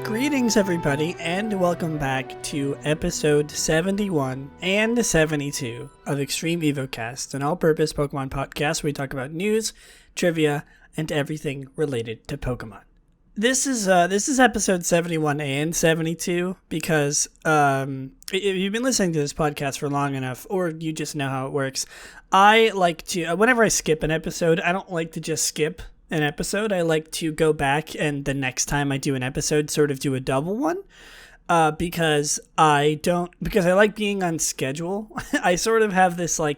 Greetings, everybody, and welcome back to episode 71 and 72 of Extreme Evocast, an all-purpose Pokemon podcast where we talk about news, trivia, and everything related to Pokemon. This is episode 71 and 72 because if you've been listening to this podcast for long enough, or you just know how it works, I like to, whenever I skip an episode, I don't like to just skip an episode. I like to go back and the next time I do an episode sort of do a double one because I like being on schedule. I sort of have this I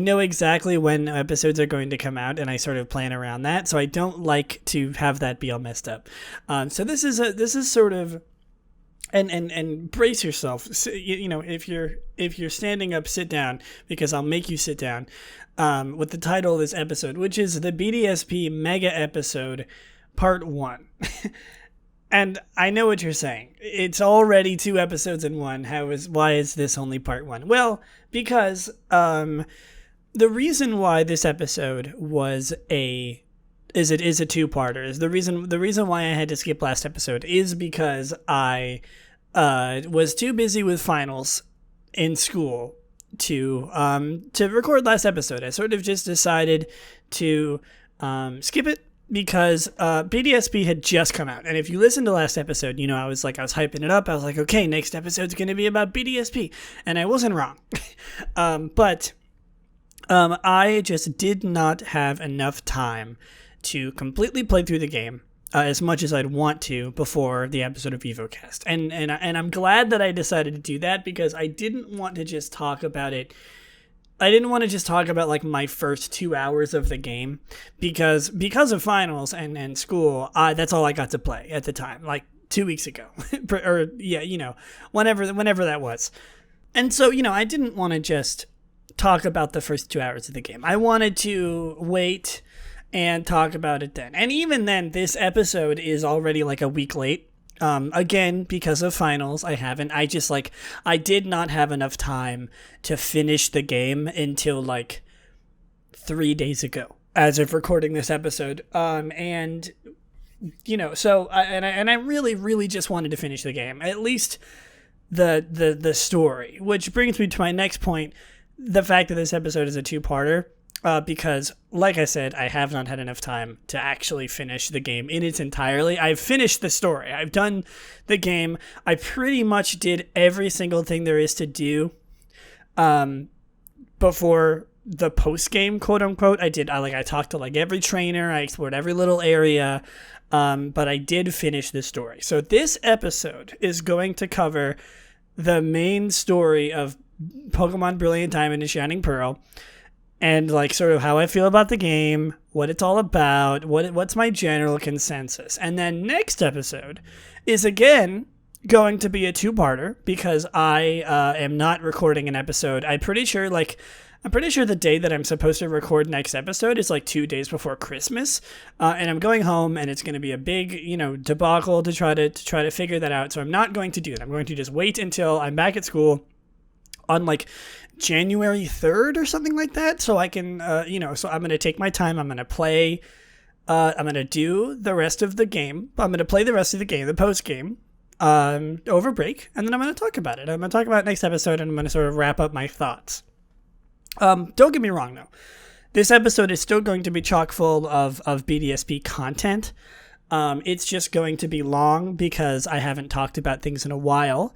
know exactly when episodes are going to come out and I sort of plan around that, so I don't like to have that be all messed up. So this is sort of and brace yourself. If you're standing up, sit down, because I'll make you sit down. With the title of this episode, which is the BDSP Mega Episode Part 1. And I know what you're saying. It's already 2 episodes in one. Why is this only Part 1? Well, because the reason why this episode is a two-parter is the reason why I had to skip last episode is because I was too busy with finals in school to record last episode. I sort of just decided to skip it because BDSP had just come out. And if you listen to last episode, I was hyping it up. I was like, okay, next episode's going to be about BDSP. And I wasn't wrong. But I just did not have enough time to completely play through the game as much as I'd want to before the episode of Evocast. And I'm glad that I decided to do that because I didn't want to just talk about it. I didn't want to just talk about like my first 2 hours of the game because of finals and school. That's all I got to play at the time, like 2 weeks ago or whenever that was. And so, I didn't want to just talk about the first 2 hours of the game. I wanted to wait and talk about it then. And even then, this episode is already like a week late. Again, because of finals, I did not have enough time to finish the game until like 3 days ago as of recording this episode. So I really, really just wanted to finish the game, at least the story, which brings me to my next point, the fact that this episode is a two-parter. Because, like I said, I have not had enough time to actually finish the game in its entirety. I've finished the story. I've done the game. I pretty much did every single thing there is to do before the post-game, quote-unquote. I talked to, every trainer. I explored every little area. But I did finish the story. So this episode is going to cover the main story of Pokemon Brilliant Diamond and Shining Pearl, and sort of how I feel about the game, what it's all about, what's my general consensus. And then next episode is again going to be a two-parter because I am not recording an episode. I'm pretty sure the day that I'm supposed to record next episode is 2 days before Christmas, and I'm going home, and it's going to be a big debacle to try to figure that out. So I'm not going to do it. I'm going to just wait until I'm back at school on January 3rd or something like that, so I can, so I'm going to take my time, I'm going to play, I'm going to do the rest of the game, I'm going to play the rest of the game, the post-game, over break, and then I'm going to talk about it. I'm going to talk about it next episode, and I'm going to sort of wrap up my thoughts. Don't get me wrong, though. This episode is still going to be chock full of BDSP content. It's just going to be long because I haven't talked about things in a while.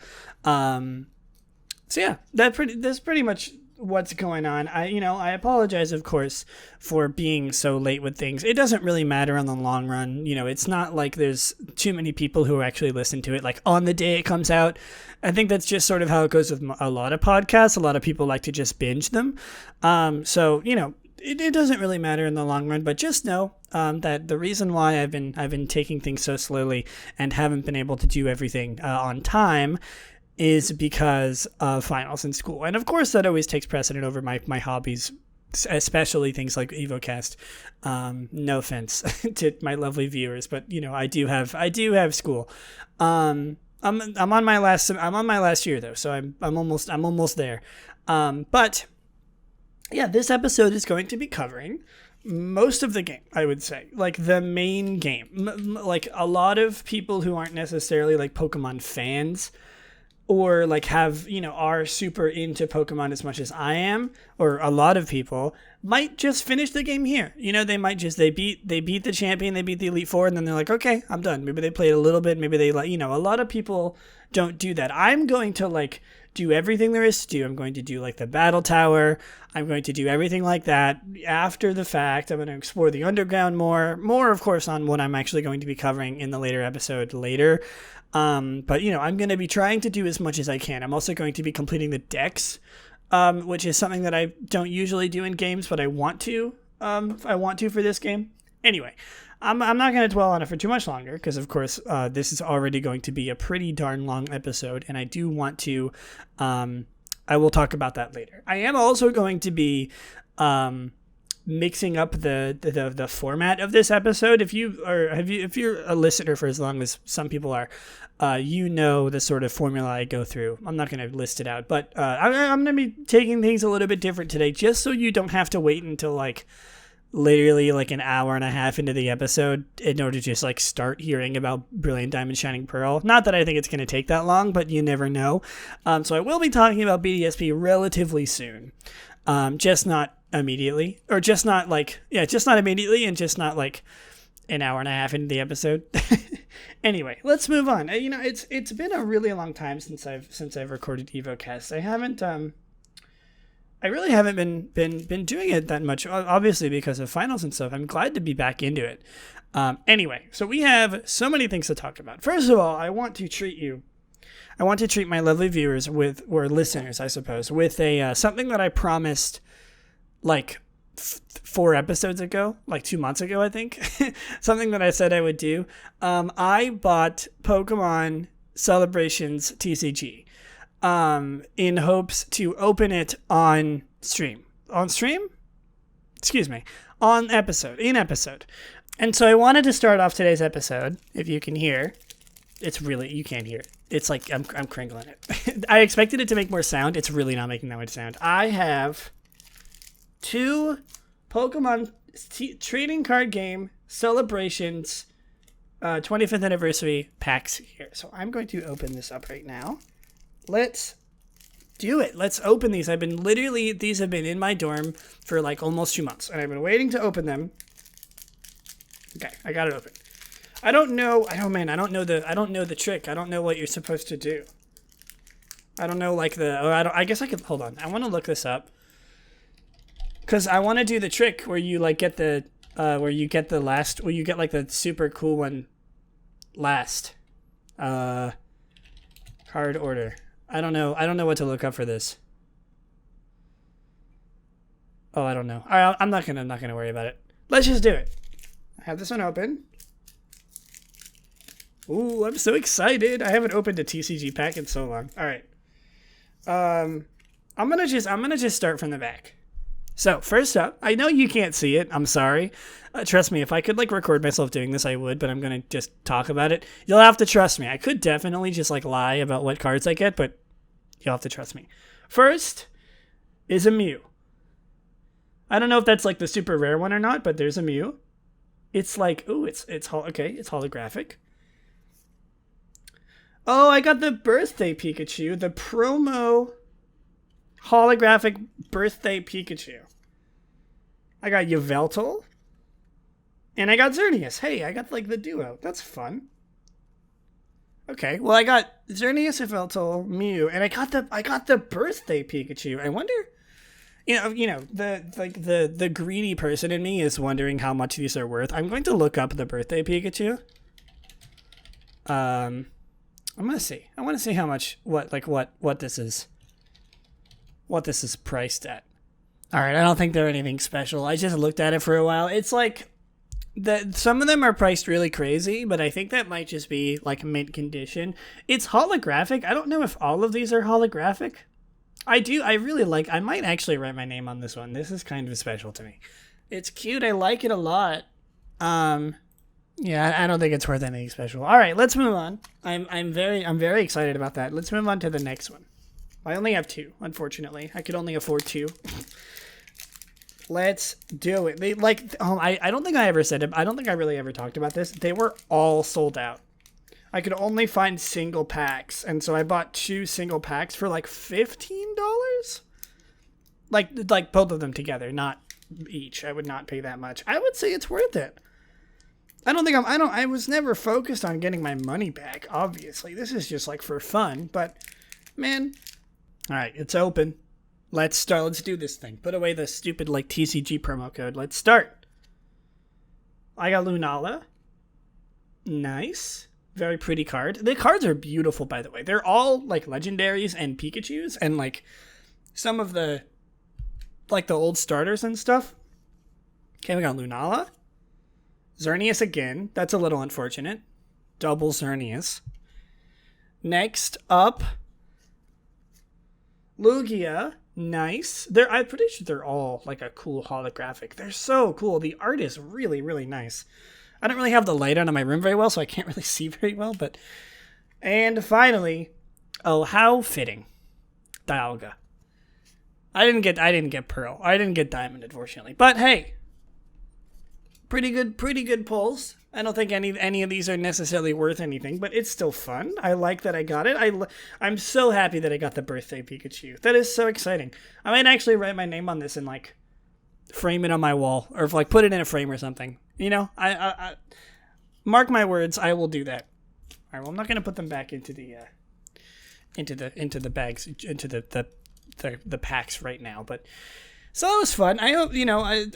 So yeah, that's pretty much what's going on. I apologize, of course, for being so late with things. It doesn't really matter in the long run. It's not like there's too many people who actually listen to it on the day it comes out. I think that's just sort of how it goes with a lot of podcasts. A lot of people like to just binge them. So it doesn't really matter in the long run. But just know that the reason why I've been taking things so slowly and haven't been able to do everything on time is because of finals in school. And of course that always takes precedent over my hobbies, especially things like Evocast. No offense to my lovely viewers, but I do have school. I'm on my last year though, so I'm almost there. But yeah, this episode is going to be covering most of the game, I would say. Like, the main game. Like, a lot of people who aren't necessarily, like, Pokemon fans or, like, have, are super into Pokemon as much as I am, or a lot of people, might just finish the game here. They might just, they beat the champion, they beat the Elite Four, and then they're like, okay, I'm done. Maybe they played a little bit, maybe they, a lot of people don't do that. I'm going to, like, do everything there is to do. I'm going to do, like, the battle tower. I'm going to do everything like that. After the fact, I'm going to explore the underground more, of course, on what I'm actually going to be covering in the later episode later. But, I'm going to be trying to do as much as I can. I'm also going to be completing the decks, which is something that I don't usually do in games, but I want to. I want to for this game. Anyway, I'm not going to dwell on it for too much longer because, of course, this is already going to be a pretty darn long episode, and I do want to. I will talk about that later. I am also going to be mixing up the format of this episode. If you're a listener for as long as some people are, the sort of formula I go through. I'm not going to list it out, but I'm going to be taking things a little bit different today, just so you don't have to wait until like literally like an hour and a half into the episode in order to just like start hearing about Brilliant Diamond Shining Pearl. Not that I think it's going to take that long, but you never know. So I will be talking about BDSP relatively soon. Just not immediately, or just not immediately, and just not like an hour and a half into the episode. Anyway, let's move on. It's been a really long time since I've recorded Evocast. I really haven't been doing it that much, obviously because of finals and stuff. I'm glad to be back into it. Anyway, so we have so many things to talk about. First of all, I want to treat my lovely viewers or listeners, I suppose, with a something that I promised like 4 episodes ago, like 2 months ago, I think. Something that I said I would do. I bought Pokemon Celebrations TCG. In hopes to open it on stream. In episode. And so I wanted to start off today's episode, if you can hear. You can't hear it. It's like I'm crinkling it. I expected it to make more sound. It's really not making that much sound. I have 2 Pokemon trading card game Celebrations 25th anniversary packs here. So I'm going to open this up right now. Let's do it. Let's open these. These have been in my dorm for like almost 2 months, and I've been waiting to open them. Okay, I got it open. I don't know the trick. I don't know what you're supposed to do. I don't know I guess I could, hold on. I want to look this up. Cause I want to do the trick where you like get the super cool one last. Card order. I don't know what to look up for this. Oh, I don't know. All right, I'm not gonna worry about it. Let's just do it. I have this one open. Ooh, I'm so excited. I haven't opened a TCG pack in so long. All right. I'm gonna just start from the back. So first up, I know you can't see it. I'm sorry. Trust me, if I could like record myself doing this, I would, but I'm going to just talk about it. You'll have to trust me. I could definitely just like lie about what cards I get, but you'll have to trust me. First is a Mew. I don't know if that's like the super rare one or not, but there's a Mew. It's like, ooh, it's holographic. Oh, I got the birthday Pikachu, the promo holographic birthday Pikachu. I got Yveltal. And I got Xerneas. Hey, I got like the duo. That's fun. Okay, well I got Xerneas, Yveltal, Mew, and I got the birthday Pikachu. I wonder, the greedy person in me is wondering how much these are worth. I'm going to look up the birthday Pikachu. I'm gonna see. I want to see how much what this is. What this is priced at. All right, I don't think they're anything special. I just looked at it for a while. It's like some of them are priced really crazy, but I think that might just be like mint condition. It's holographic. I don't know if all of these are holographic. I might actually write my name on this one. This is kind of special to me. It's cute. I like it a lot. Yeah, I don't think it's worth anything special. All right, let's move on. I'm very excited about that. Let's move on to the next one. I only have 2, unfortunately. I could only afford 2. Let's do it. They I don't think I ever said it. I don't think I really ever talked about this. They were all sold out. I could only find single packs, and so I bought 2 single packs for like $15. Like both of them together, not each. I would not pay that much. I would say it's worth it. I was never focused on getting my money back, obviously. This is just like for fun, but man. All right, it's open. Let's start. Let's do this thing. Put away the stupid like TCG promo code. Let's start. I got Lunala. Nice. Very pretty card. The cards are beautiful, by the way. They're all like legendaries and Pikachus and like some of the like the old starters and stuff. Okay, we got Lunala. Xerneas again. That's a little unfortunate. Double Xerneas. Next up, Lugia. Nice. I'm pretty sure they're all like a cool holographic. They're so cool. The art is really, really nice. I don't really have the light on in my room very well, so I can't really see very well, but... And finally, oh, how fitting. Dialga. I didn't get Pearl. I didn't get Diamond, unfortunately. But hey, pretty good pulls. I don't think any of these are necessarily worth anything, but it's still fun. I like that I got it. I'm so happy that I got the birthday Pikachu. That is so exciting. I might actually write my name on this and like frame it on my wall, or like put it in a frame or something. You know, I mark my words. I will do that. All right. Well, I'm not gonna put them back into the bags, into the packs right now, but. So it was fun. I hope,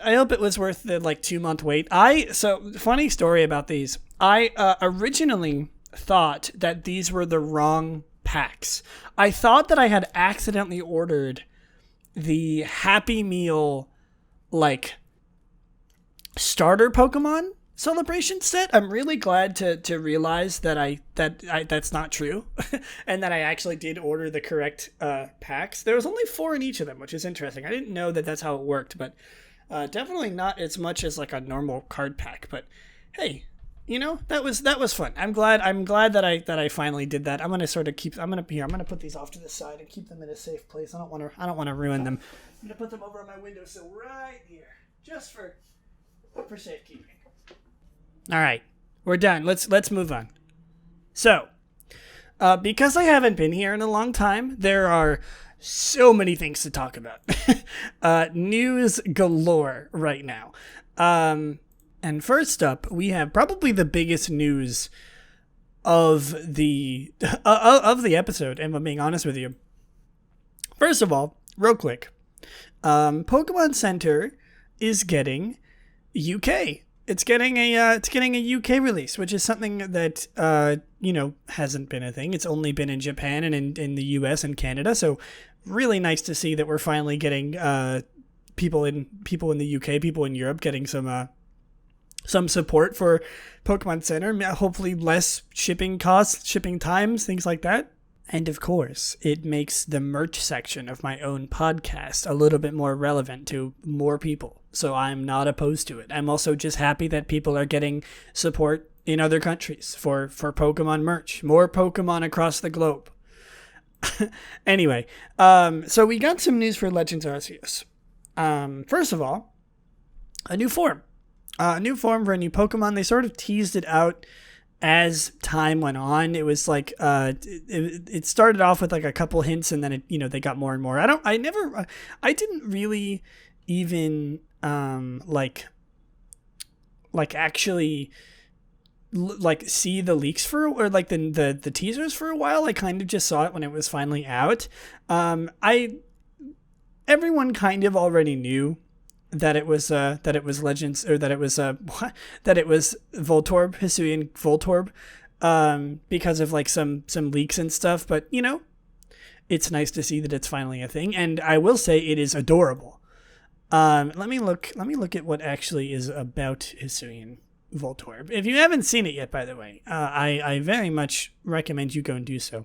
I hope it was worth the like 2-month wait. So funny story about these. I originally thought that these were the wrong packs. I thought that I had accidentally ordered the Happy Meal like starter Pokemon celebration set. I'm really glad to realize that that's not true and that I actually did order the correct packs. There was only 4 in each of them, which is interesting. I didn't know that that's how it worked, but definitely not as much as like a normal card pack. But hey, that was fun. I'm glad that I finally did that. I'm gonna sort of I'm gonna put these off to the side and keep them in a safe place. I don't want to ruin them. I'm gonna put them over on my windowsill right here, just for safekeeping. All right, we're done. Let's move on. So, because I haven't been here in a long time, there are so many things to talk about. News galore right now. And first up, we have probably the biggest news of the episode, and I'm being honest with you. First of all, real quick, Pokemon Center is getting UK. It's getting a UK release, which is something that hasn't been a thing. It's only been in Japan and in the US and Canada. So really nice to see that we're finally getting people in the UK, people in Europe getting some support for Pokemon Center. Hopefully less shipping costs, shipping times, things like that. And of course, it makes the merch section of my own podcast a little bit more relevant to more people. So I'm not opposed to it. I'm also just happy that people are getting support in other countries for Pokemon merch. More Pokemon across the globe. Anyway, so we got some news for Legends Arceus. First of all, a new form. A new form for a new Pokemon. They sort of teased it out as time went on. It was like it started off with like a couple hints, and then they got more and more. I didn't really even actually see the leaks or like the teasers for a while. I kind of just saw it when it was finally out. Everyone kind of already knew that it was Legends, or that it was Voltorb, Hisuian Voltorb, because of like some leaks and stuff. But it's nice to see that it's finally a thing, and I will say it is adorable. Let me look at what actually is about Hisuian Voltorb. If you haven't seen it yet, by the way, I very much recommend you go and do so.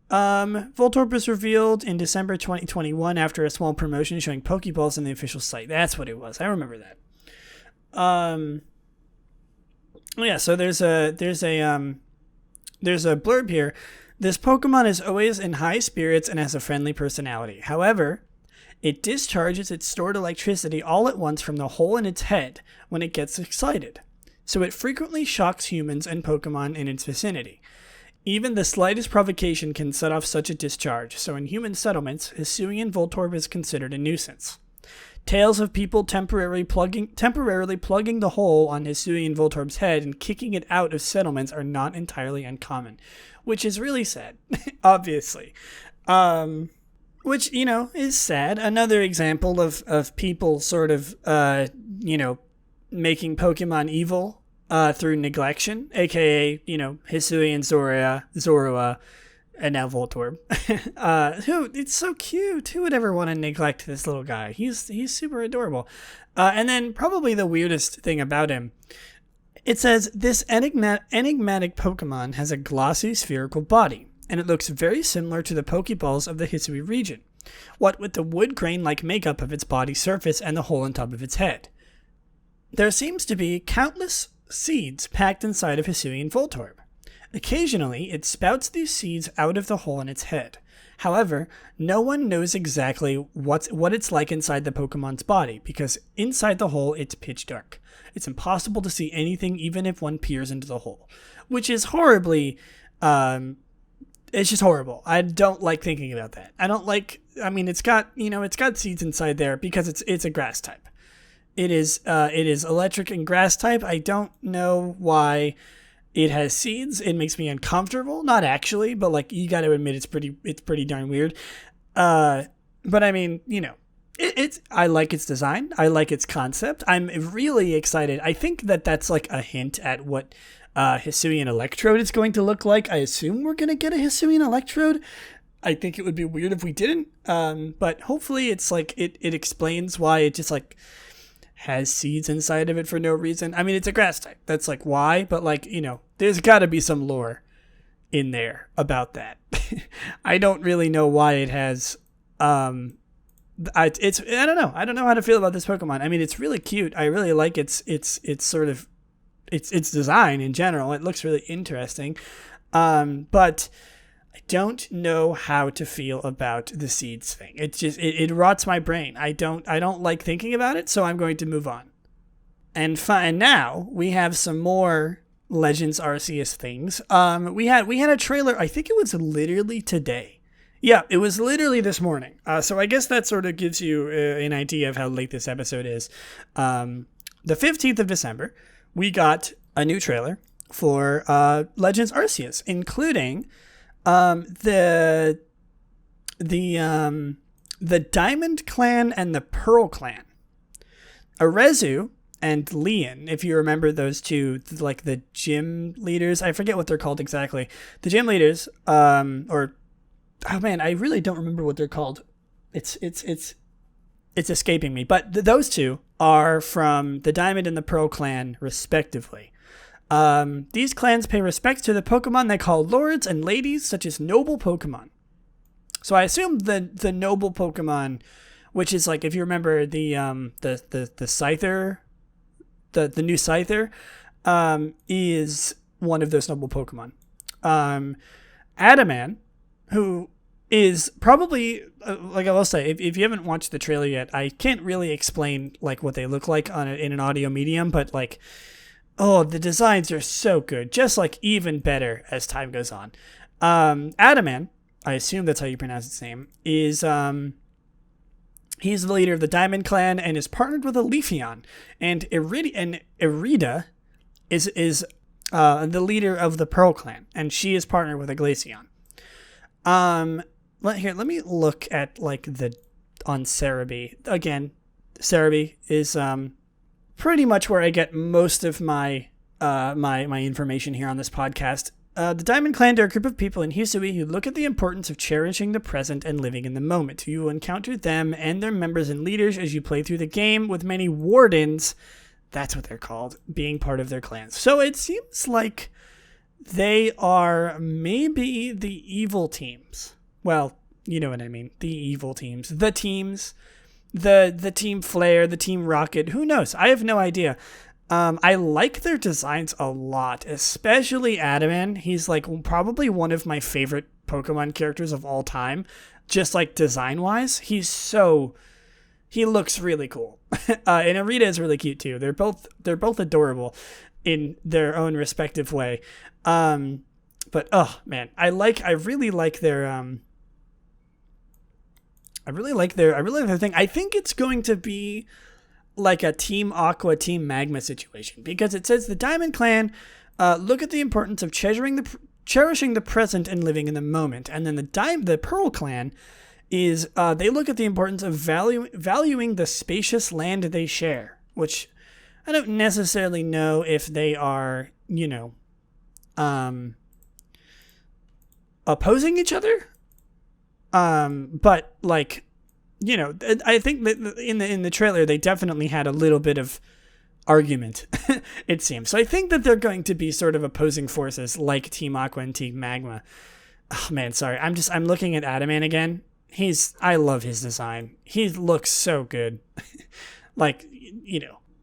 Voltorb was revealed in December 2021 after a small promotion showing Pokeballs on the official site. That's what it was. I remember that. Yeah, so there's a blurb here. This Pokemon is always in high spirits and has a friendly personality. However, It discharges its stored electricity all at once from the hole in its head when it gets excited, so it frequently shocks humans and Pokemon in its vicinity. Even the slightest provocation can set off such a discharge, so in human settlements, Hisuian Voltorb is considered a nuisance. Tales of people temporarily plugging the hole on Hisuian Voltorb's head and kicking it out of settlements are not entirely uncommon, which is really sad, obviously. Which, is sad. Another example of people sort of, making Pokemon evil through neglection, aka, Hisuian Zorua, and now Voltorb. It's so cute. Who would ever want to neglect this little guy? He's super adorable. And then probably the weirdest thing about him, it says, this enigmatic Pokemon has a glossy spherical body, and it looks very similar to the Pokeballs of the Hisui region, what with the wood grain-like makeup of its body surface and the hole on top of its head. There seems to be countless seeds packed inside of Hisuian Voltorb. Occasionally, it spouts these seeds out of the hole in its head. However, no one knows exactly what it's like inside the Pokemon's body, because inside the hole, it's pitch dark. It's impossible to see anything even if one peers into the hole, which is horribly, it's just horrible. I don't like thinking about that. It's got seeds inside there because it's a grass type. It is electric and grass type. I don't know why it has seeds. It makes me uncomfortable. Not actually, but you got to admit it's pretty darn weird. But I mean, I like its design. I like its concept. I'm really excited. I think that's a hint at what Hisuian Electrode is going to look like. I assume we're going to get a Hisuian Electrode. I think it would be weird if we didn't. But hopefully it's it explains why it just has seeds inside of it for no reason. I mean, it's a grass type. That's why, but there's got to be some lore in there about that. I don't really know why it has. I don't know. I don't know how to feel about this Pokemon. I mean, it's really cute. I really like its design in general. It looks really interesting. But I don't know how to feel about the seeds thing. It rots my brain. I don't like thinking about it, so I'm going to move on. And now we have some more Legends Arceus things. We had a trailer. I think it was literally today. Yeah, it was literally this morning. So I guess that sort of gives you an idea of how late this episode is. The 15th of December, we got a new trailer for Legends Arceus, including the Diamond Clan and the Pearl Clan. Arezu and Leon, if you remember those two, the gym leaders. I forget what they're called exactly. The gym leaders, I really don't remember what they're called. It's escaping me. But those two are from the Diamond and the Pearl Clan, respectively. These clans pay respect to the Pokemon they call lords and ladies, such as noble Pokemon. So I assume the noble Pokemon, which is if you remember the Scyther, the new Scyther, is one of those noble Pokemon. Adaman, who is probably, I will say, if you haven't watched the trailer yet, I can't really explain what they look like in an audio medium, but the designs are so good, just even better as time goes on. Adaman, I assume that's how you pronounce its name, is he's the leader of the Diamond Clan and is partnered with a Lillieceon, and Irida is the leader of the Pearl Clan, and she is partnered with a Glaceon. Let me look at on Cerebi again. Cerebi is pretty much where I get most of my my information here on this podcast. The Diamond Clan are a group of people in Hisui who look at the importance of cherishing the present and living in the moment. You will encounter them and their members and leaders as you play through the game, with many wardens, that's what they're called, being part of their clans. So it seems like they are maybe the evil teams. Well, you know what I mean. The evil teams. The teams. The Team Flare, the Team Rocket. Who knows? I have no idea. I like their designs a lot, especially Adaman. He's probably one of my favorite Pokemon characters of all time. just like design wise, he looks really cool. And Arita is really cute too. They're both adorable in their own respective way. But oh man, I really like their thing. I think it's going to be like a Team Aqua, Team Magma situation, because it says the Diamond Clan look at the importance of cherishing the present and living in the moment. And then the Pearl Clan is they look at the importance of valuing the spacious land they share, which I don't necessarily know if they are, opposing each other. But like, I think that in the trailer they definitely had a little bit of argument, it seems. So I think that they're going to be sort of opposing forces like Team Aqua and Team Magma. Oh man, sorry. I'm looking at Adaman again. I love his design. He looks so good. Like,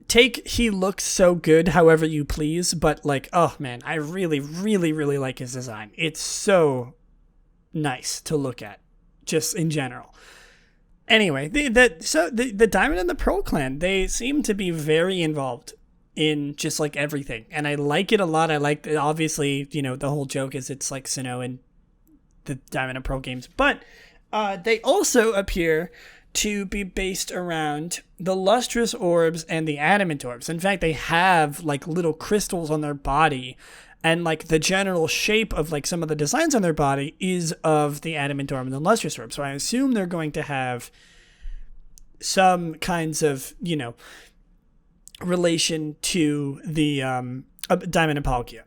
take he looks so good however you please, but like, oh man, I really, really, really like his design. It's so nice to look at, just in general. Anyway, the Diamond and the Pearl Clan, they seem to be very involved in just like everything, and I like it a lot. I like it, obviously, the whole joke is it's like Sinnoh and the Diamond and Pearl games, but they also appear to be based around the lustrous orbs and the adamant orbs. In fact, they have like little crystals on their body, and like the general shape of like some of the designs on their body is of the adamant orb and the lustrous orb. So I assume they're going to have some kinds of, relation to the Diamond and Palkia.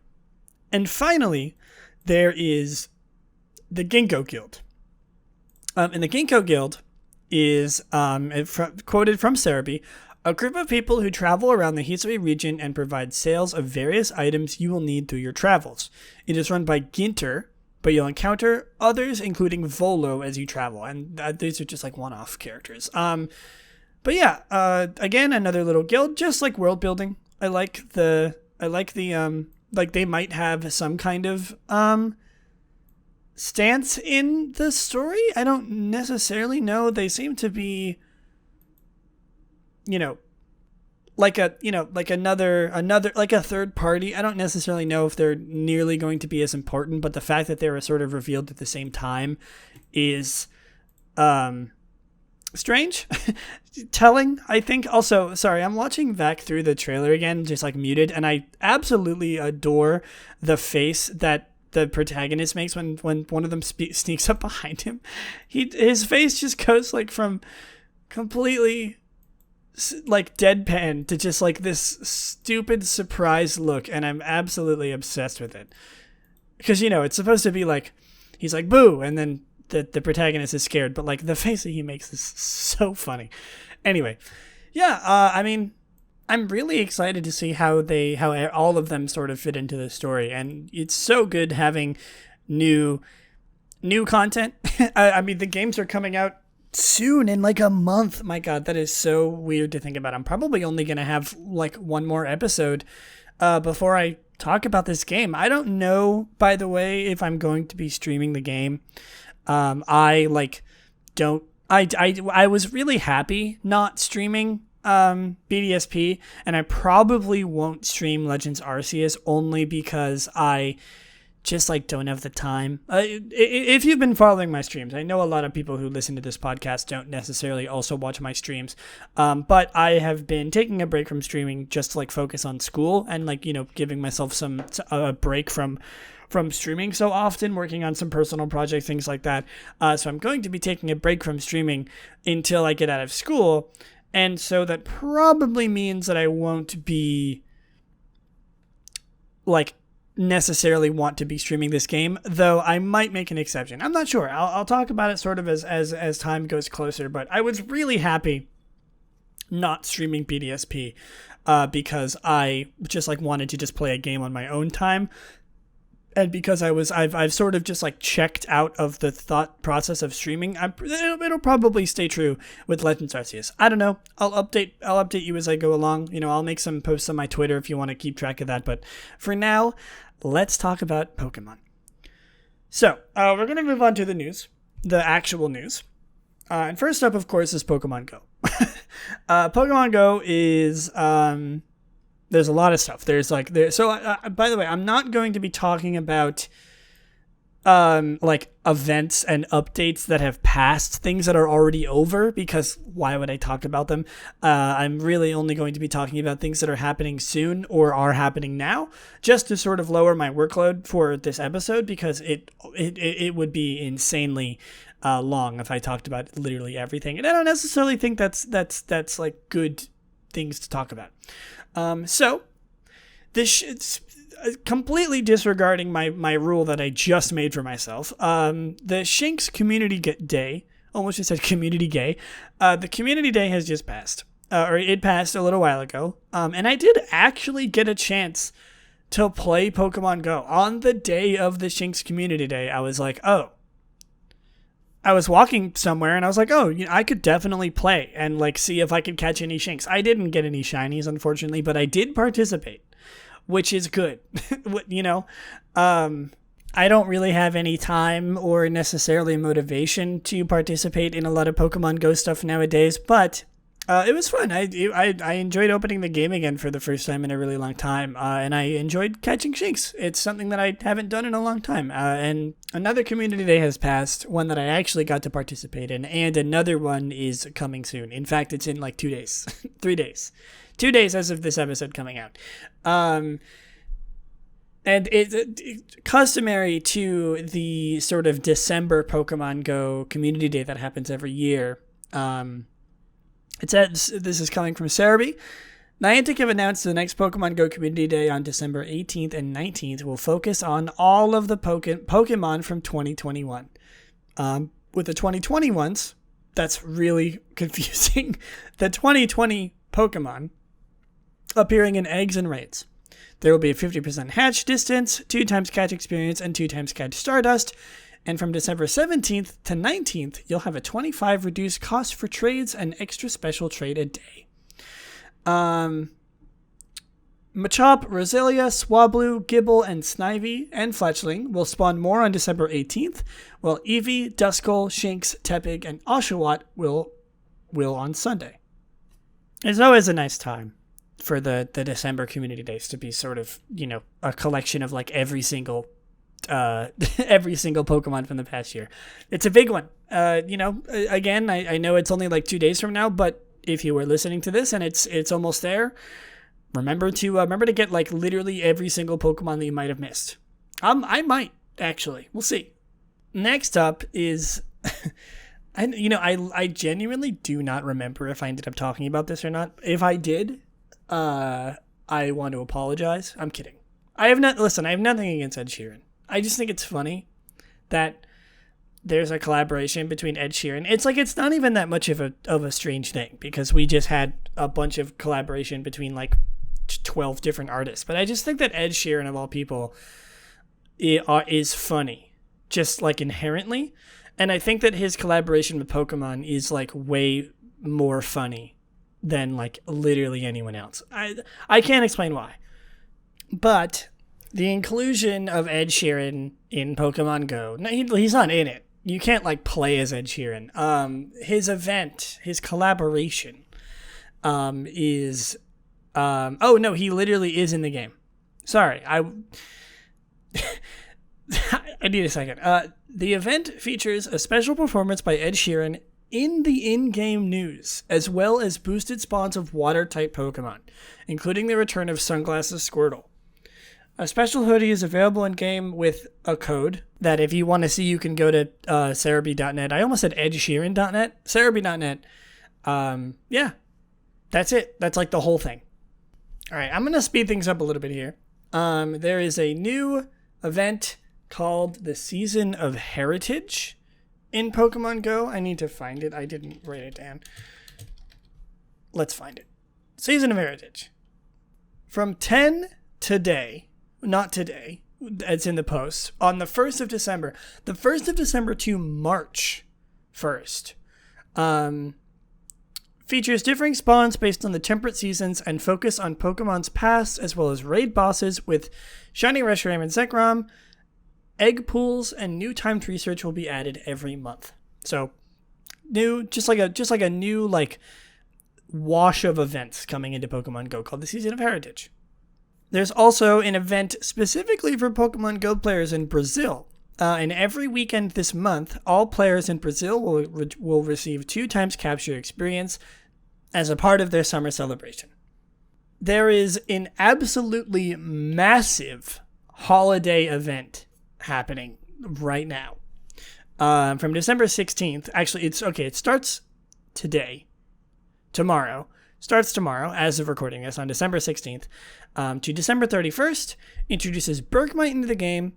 And finally, there is the Ginkgo Guild. And the Ginkgo Guild is, quoted from Cerebi, a group of people who travel around the Hisui region and provide sales of various items you will need through your travels. It is run by Ginter, but you'll encounter others, including Volo, as you travel. And these are just like one-off characters. But yeah, again, another little guild, just like world building. I like the like they might have some kind of, stance in the story. I don't necessarily know. They seem to be, like another like a third party. I don't necessarily know if they're nearly going to be as important, but the fact that they were sort of revealed at the same time is strange. Telling, I think. Also, sorry, I'm watching back through the trailer again, just like muted, and I absolutely adore the face that the protagonist makes when one of them sneaks up behind him. His face just goes like from completely like deadpan to just like this stupid surprised look, and I'm absolutely obsessed with it. Because it's supposed to be like he's like boo, and then the protagonist is scared, but like the face that he makes is so funny. Anyway, yeah, I mean, I'm really excited to see how all of them sort of fit into the story, and it's so good having new content. I mean, the games are coming out soon, in like a month. My God, that is so weird to think about. I'm probably only gonna have like one more episode before I talk about this game. I don't know, by the way, if I'm going to be streaming the game. I was really happy not streaming BDSP, and I probably won't stream Legends Arceus only because I just like don't have the time. If you've been following my streams, I know a lot of people who listen to this podcast don't necessarily also watch my streams, but I have been taking a break from streaming just to like focus on school and like giving myself a break from streaming so often, working on some personal projects, things like that. So I'm going to be taking a break from streaming until I get out of school. And so that probably means that I won't be like necessarily want to be streaming this game, though I might make an exception. I'm not sure. I'll talk about it sort of as time goes closer, but I was really happy not streaming BDSP because I just like wanted to just play a game on my own time. And because I've sort of just like checked out of the thought process of streaming, it'll probably stay true with Legends Arceus. I don't know. I'll update you as I go along. I'll make some posts on my Twitter if you want to keep track of that. But for now, let's talk about Pokemon. So we're gonna move on to the news. the actual news. And first up, of course, is Pokemon Go. Pokemon Go is there's a lot of stuff. There's like by the way, I'm not going to be talking about like events and updates that have passed, things that are already over, because why would I talk about them? I'm really only going to be talking about things that are happening soon or are happening now, just to sort of lower my workload for this episode, because it would be insanely long if I talked about literally everything, and I don't necessarily think that's like good things to talk about. So this completely disregarding my rule that I just made for myself. The Shanks Community Day, almost just said Community Gay. The Community Day has just passed, or it passed a little while ago. And I did actually get a chance to play Pokemon Go on the day of the Shanks Community Day. I was like, oh. I was walking somewhere and I was like, oh, I could definitely play and like see if I could catch any Shanks. I didn't get any shinies, unfortunately, but I did participate, which is good. I don't really have any time or necessarily motivation to participate in a lot of Pokemon Go stuff nowadays, but it was fun. I enjoyed opening the game again for the first time in a really long time, and I enjoyed catching Shanks. It's something that I haven't done in a long time, and another Community Day has passed, one that I actually got to participate in, and another one is coming soon. In fact, it's in like 2 days. 3 days. 2 days as of this episode coming out. And it's customary to the sort of December Pokemon Go Community Day that happens every year. It says, this is coming from Cerebi. Niantic have announced the next Pokemon Go Community Day on December 18th and 19th will focus on all of the Pokemon from 2021. With the 2021s, that's really confusing. The 2020 Pokemon appearing in eggs and raids. There will be a 50% hatch distance, 2 times catch experience, and 2 times catch Stardust. And from December 17th to 19th, you'll have a 25 reduced cost for trades and extra special trade a day. Machop, Roselia, Swablu, Gibble, and Snivy, and Fletchling will spawn more on December 18th, while Eevee, Duskull, Shanks, Tepig, and Oshawott will on Sunday. It's always a nice time for the December Community Days to be sort of, a collection of like every single Pokemon from the past year. It's a big one. Again, I know it's only like 2 days from now, but if you were listening to this and it's almost there, remember to get like literally every single Pokemon that you might have missed. I might actually. We'll see. Next up is, I genuinely do not remember if I ended up talking about this or not. If I did, I want to apologize. I'm kidding. I have nothing against Ed Sheeran. I just think it's funny that there's a collaboration between Ed Sheeran. It's like, it's not even that much of a strange thing, because we just had a bunch of collaboration between like 12 different artists. But I just think that Ed Sheeran, of all people, is funny, just like inherently. And I think that his collaboration with Pokemon is like way more funny than like literally anyone else. I can't explain why. But the inclusion of Ed Sheeran in Pokemon Go, no, he's not in it. You can't like play as Ed Sheeran. His event, his collaboration, is oh no, he literally is in the game. Sorry, I need a second. The event features a special performance by Ed Sheeran in the in-game news, as well as boosted spawns of water-type Pokemon, including the return of Sunglasses Squirtle. A special hoodie is available in-game with a code that if you want to see, you can go to Cerebi.net. I almost said EdSheeran.net. Cerebi.net. Yeah, that's it. That's like the whole thing. All right, I'm going to speed things up a little bit here. There is a new event called the Season of Heritage in Pokemon Go. I need to find it. I didn't write it down. Let's find it. Season of Heritage. From 10 today, not today, it's in the post, on the 1st of December. The 1st of December to March 1st. Features differing spawns based on the temperate seasons and focus on Pokemon's past, as well as raid bosses with Shiny Reshiram and Zekrom, Egg pools and new timed research will be added every month. So new, just like a new like wash of events coming into Pokemon Go called the Season of Heritage. There's also an event specifically for Pokemon Go players in Brazil. And every weekend this month, all players in Brazil will receive 2 times capture experience as a part of their summer celebration. There is an absolutely massive holiday event happening right now. From December 16th, actually, it starts tomorrow, as of recording this, on December 16th, to December 31st, introduces Bergmite into the game.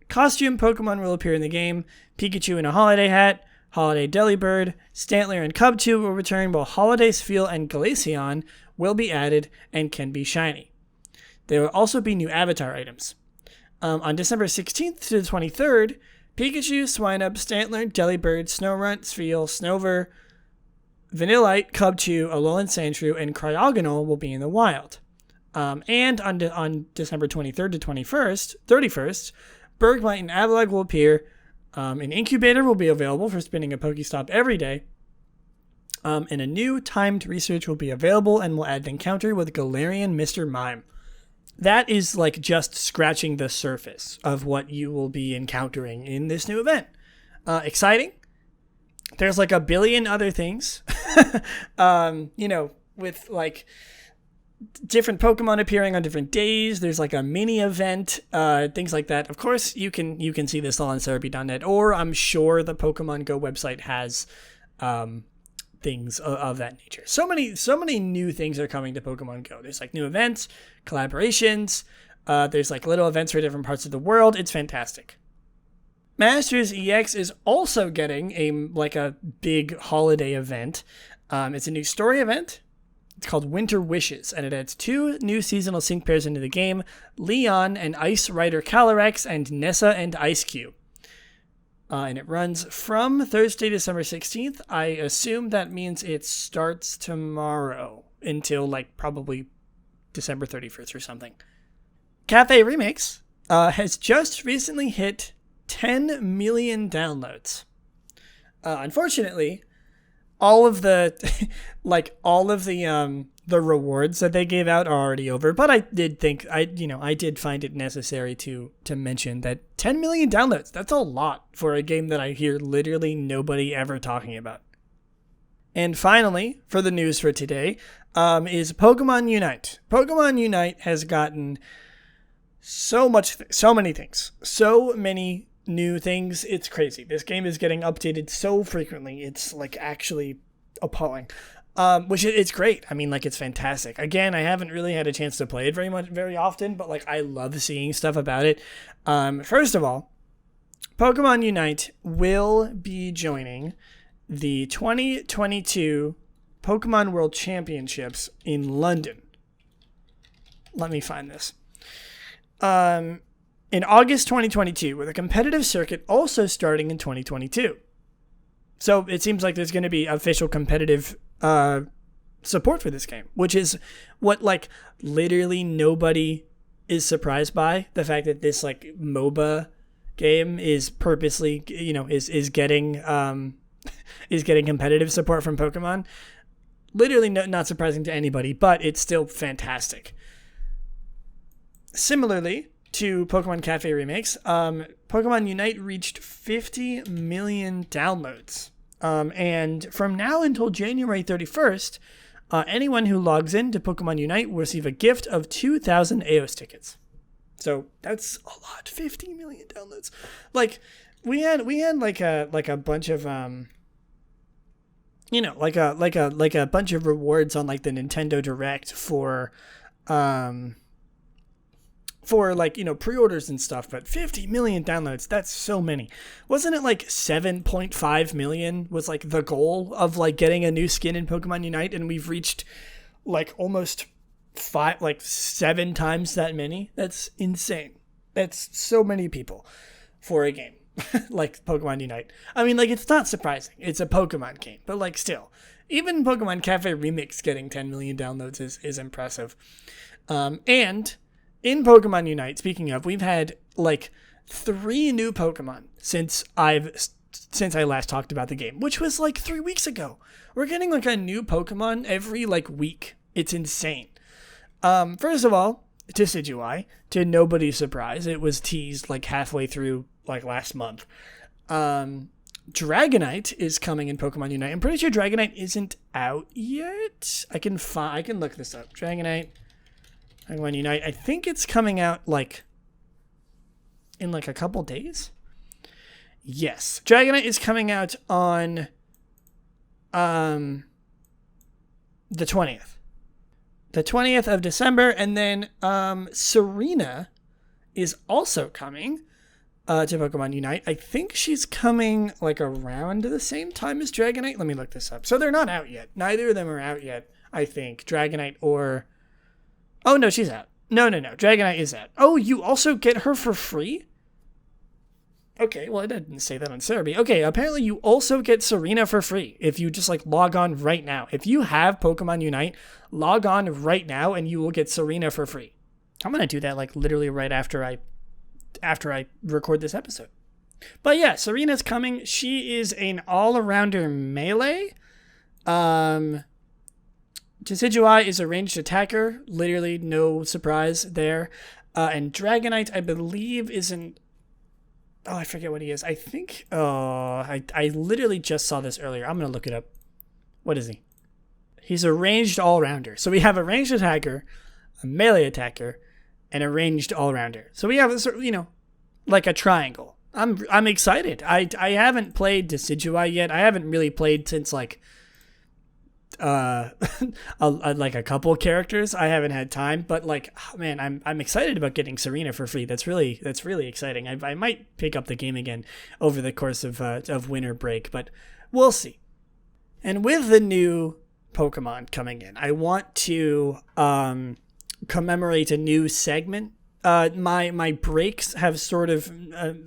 Costume Pokemon will appear in the game. Pikachu in a holiday hat, Holiday Delibird, Stantler and Cubchoo will return, while Holiday Spheal and Glaceon will be added and can be shiny. There will also be new avatar items. On December 16th to the 23rd, Pikachu, Swinub, Stantler, Delibird, Snorunt, Spheal, Snover, Vanillite, Cubchoo, Alolan Sandshrew, and Cryogonal will be in the wild. And on December 23rd to 31st, Bergmite and Avalugg will appear. An incubator will be available for spinning a Pokestop every day. And a new timed research will be available and will add an encounter with Galarian Mr. Mime. That is like just scratching the surface of what you will be encountering in this new event. Exciting. There's like a billion other things, with like different Pokemon appearing on different days. There's like a mini event, things like that. Of course, you can see this all on Cerebi.net, or I'm sure the Pokemon Go website has things of that nature. So many new things are coming to Pokemon Go. There's like new events, collaborations. There's like little events for different parts of the world. It's fantastic. Masters EX is also getting a big holiday event. It's a new story event. It's called Winter Wishes, and it adds 2 new seasonal sync pairs into the game, Leon and Ice Rider Calyrex, and Nessa and Ice-Q. And it runs from Thursday, December 16th. I assume that means it starts tomorrow until probably December 31st or something. Cafe Remakes has just recently hit 10 million downloads. Unfortunately, all of the the rewards that they gave out are already over, but I did find it necessary to mention that 10 million downloads, that's a lot for a game that I hear literally nobody ever talking about. And finally, for the news for today, is Pokemon Unite. Pokemon Unite has gotten so many new things. It's crazy. This game is getting updated so frequently. It's actually appalling. Which it's great. I mean, it's fantastic. Again, I haven't really had a chance to play it very often, but I love seeing stuff about it. First of all, Pokemon Unite will be joining the 2022 Pokemon World Championships in London. Let me find this. In August 2022, with a competitive circuit also starting in 2022. So it seems like there's going to be official competitive support for this game, which is what literally nobody is surprised by. The fact that this MOBA game is purposely, is getting competitive support from Pokemon. Literally not surprising to anybody, but it's still fantastic. Similarly to Pokemon Cafe Remakes, Pokemon Unite reached 50 million downloads. And from now until January 31st, anyone who logs into Pokemon Unite will receive a gift of 2,000 AOS tickets. So that's a lot. 50 million downloads. We had a bunch of a bunch of rewards on the Nintendo Direct for pre-orders and stuff, but 50 million downloads, that's so many. Wasn't it 7.5 million was the goal of getting a new skin in Pokemon Unite, and we've reached almost 7 times that many? That's insane. That's so many people for a game like Pokemon Unite. I mean, it's not surprising. It's a Pokemon game, but still, even Pokemon Cafe Remix getting 10 million downloads is impressive. And in Pokemon Unite, speaking of, we've had 3 new Pokemon since I last talked about the game, which was like 3 weeks ago. We're getting like a new Pokemon every like week. It's insane. First of all, Decidueye, to nobody's surprise, it was teased like halfway through like last month. Dragonite is coming in Pokemon Unite. I'm pretty sure Dragonite isn't out yet. I can look this up. Dragonite, Pokemon Unite. I think it's coming out like in like a couple days. Yes, Dragonite is coming out on the 20th. The 20th of December, and then Serena is also coming to Pokemon Unite. I think she's coming like around the same time as Dragonite. Let me look this up. So they're not out yet. Neither of them are out yet, I think. Dragonite or... Oh, no, she's out. No. Dragonite is out. Oh, you also get her for free? Okay, well, I didn't say that on Cerebi. Okay, apparently you also get Serena for free if you just like log on right now. If you have Pokemon Unite, log on right now and you will get Serena for free. I'm going to do that like literally right after I record this episode. But yeah, Serena's coming. She is an all-arounder melee. Decidueye is a ranged attacker. Literally no surprise there. And Dragonite, I believe, is an... Oh, I forget what he is. I think... Oh, I literally just saw this earlier. I'm going to look it up. What is he? He's a ranged all-rounder. So we have a ranged attacker, a melee attacker, and a ranged all-rounder. So we have a sort of, like a triangle. I'm excited. I haven't played Decidueye yet. I haven't really played since like like a couple characters. I haven't had time, but like, oh, man, I'm excited about getting Serena for free. That's really exciting. I might pick up the game again over the course of winter break, but we'll see. And with the new Pokemon coming in, I want to commemorate a new segment. My breaks have sort of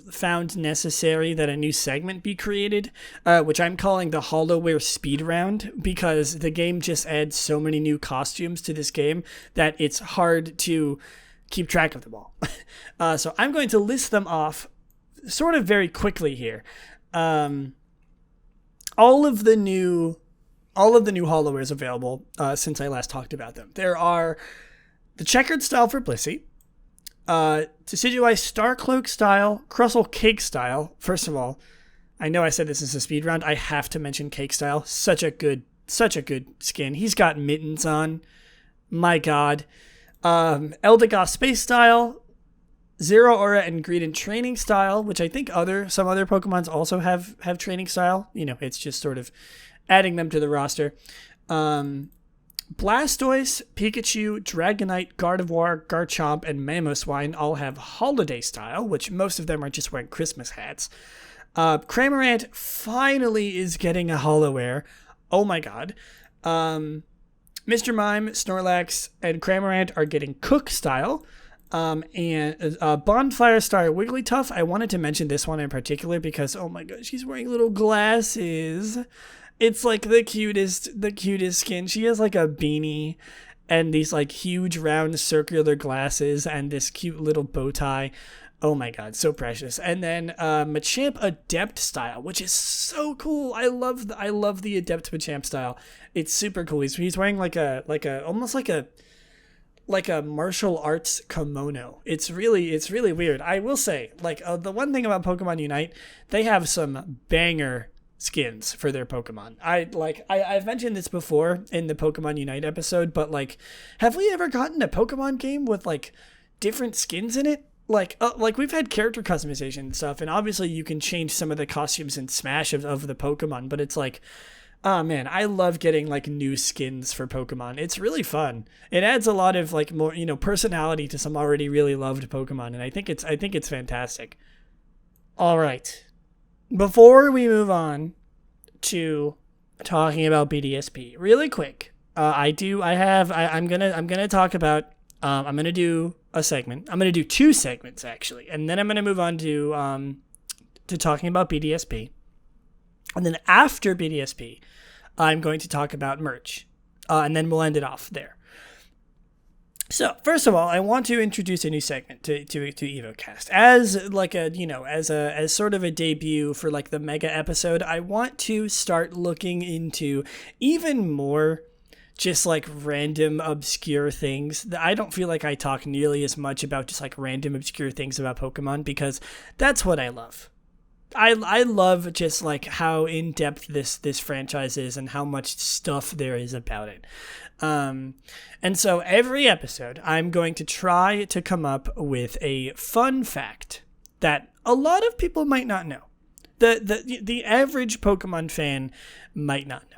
found necessary that a new segment be created, which I'm calling the HoloWare Speed Round, because the game just adds so many new costumes to this game that it's hard to keep track of them all. So I'm going to list them off sort of very quickly here. All of the new HoloWares available since I last talked about them. There are the checkered style for Blissey, Decidueye Starcloak style, Crustle Cake style. First of all, I know I said this is a speed round. I have to mention Cake style. Such a good skin. He's got mittens on. My God. Eldegoss Space style, Zero Aura and Greedent Training style, which I think some other Pokemons also have training style. It's just sort of adding them to the roster. Blastoise, Pikachu, Dragonite, Gardevoir, Garchomp, and Mamoswine all have holiday style, which most of them are just wearing Christmas hats. Cramorant finally is getting a HoloWare. Oh my God. Mr. Mime, Snorlax, and Cramorant are getting Cook style. And Bonfire Star Wigglytuff. I wanted to mention this one in particular because, oh my God, she's wearing little glasses. It's like the cutest skin. She has like a beanie and these like huge round circular glasses and this cute little bow tie. Oh my God, so precious. And then Machamp Adept style, which is so cool. I love the Adept Machamp style. It's super cool. He's wearing like a almost like a martial arts kimono. It's really weird. I will say, like, the one thing about Pokemon Unite, they have some banger skins for their Pokemon. I've mentioned this before in the Pokemon Unite episode, but like, have we ever gotten a Pokemon game with like different skins in it? Like we've had character customization and stuff, and obviously you can change some of the costumes in Smash of the Pokemon, but it's like, oh man, I love getting like new skins for Pokemon. It's really fun. It adds a lot of like more, personality to some already really loved Pokemon, and I think it's fantastic. All right. Before we move on to talking about BDSP, really quick, I'm gonna talk about. I'm gonna do a segment. I'm gonna do 2 segments actually, and then I'm gonna move on to talking about BDSP, and then after BDSP, I'm going to talk about merch, and then we'll end it off there. So, first of all, I want to introduce a new segment to Evocast. As like a, as sort of a debut for like the mega episode, I want to start looking into even more just like random obscure things. I don't feel like I talk nearly as much about just like random obscure things about Pokemon, because that's what I love. I love just like how in depth this franchise is and how much stuff there is about it. And so every episode, I'm going to try to come up with a fun fact that a lot of people might not know. The average Pokemon fan might not know.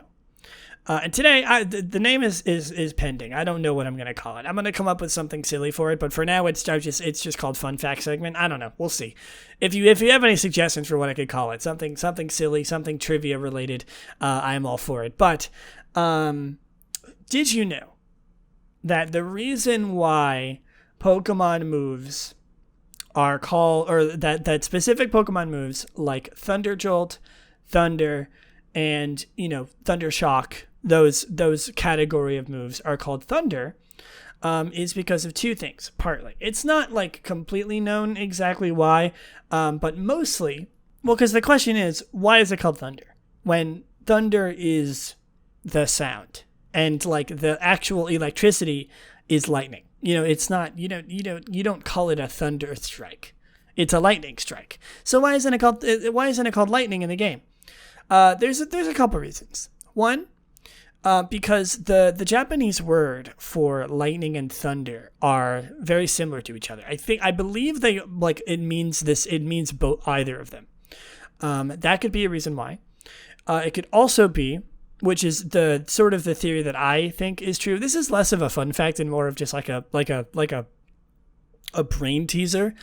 And today, the name is pending. I don't know what I'm going to call it. I'm going to come up with something silly for it, but for now, it's just called Fun Fact Segment. I don't know. We'll see. If you have any suggestions for what I could call it, something silly, something trivia related, I am all for it. But did you know that the reason why Pokemon moves are called, or that specific Pokemon moves like Thunder Jolt, Thunder, and Thunder Shock, those category of moves are called Thunder, is because of two things. Partly, it's not like completely known exactly why, but mostly, well, because the question is, why is it called Thunder when Thunder is the sound and like the actual electricity is lightning? It's not. You don't call it a thunder strike. It's a lightning strike. So why isn't it called lightning in the game? There's a couple reasons. One, because the Japanese word for lightning and thunder are very similar to each other. I believe it means both, either of them. That could be a reason why. It could also be, which is the sort of the theory that I think is true. This is less of a fun fact and more of just like a brain teaser.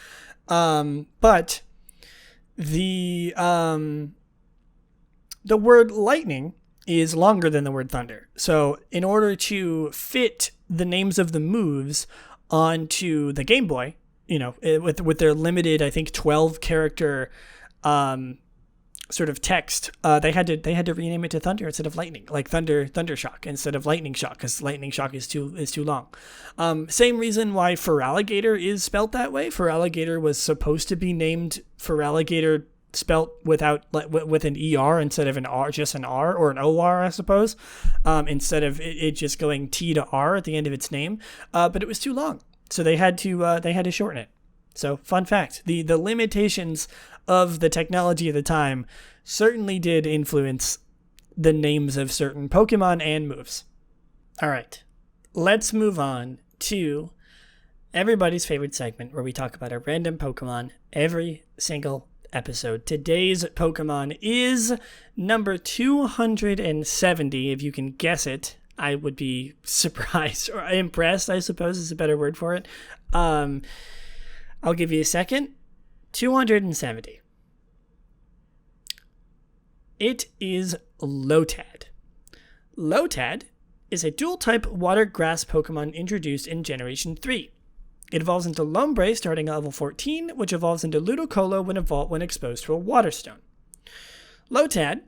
But the word lightning is longer than the word thunder. So in order to fit the names of the moves onto the Game Boy, with their limited, I think, 12 character sort of text, they had to rename it to Thunder instead of Lightning, like Thunder Shock instead of Lightning Shock, because Lightning Shock is too long. Same reason why Feraligatr is spelt that way. Feraligatr was supposed to be named Feraligatr spelt with an ER instead of an R, just an R, or an OR, I suppose, instead of it just going T to R at the end of its name. But it was too long, so they had to shorten it. So, fun fact: the limitations of the technology at the time certainly did influence the names of certain Pokemon and moves. All right, let's move on to everybody's favorite segment where we talk about a random Pokemon every single episode. Today's Pokemon is number 270. If you can guess it, I would be surprised or impressed, I suppose is a better word for it. I'll give you a second. 270. It is Lotad. Lotad is a dual-type water grass Pokemon introduced in Generation 3. It evolves into Lombre starting at level 14, which evolves into Ludicolo when exposed to a Water Stone. Lotad,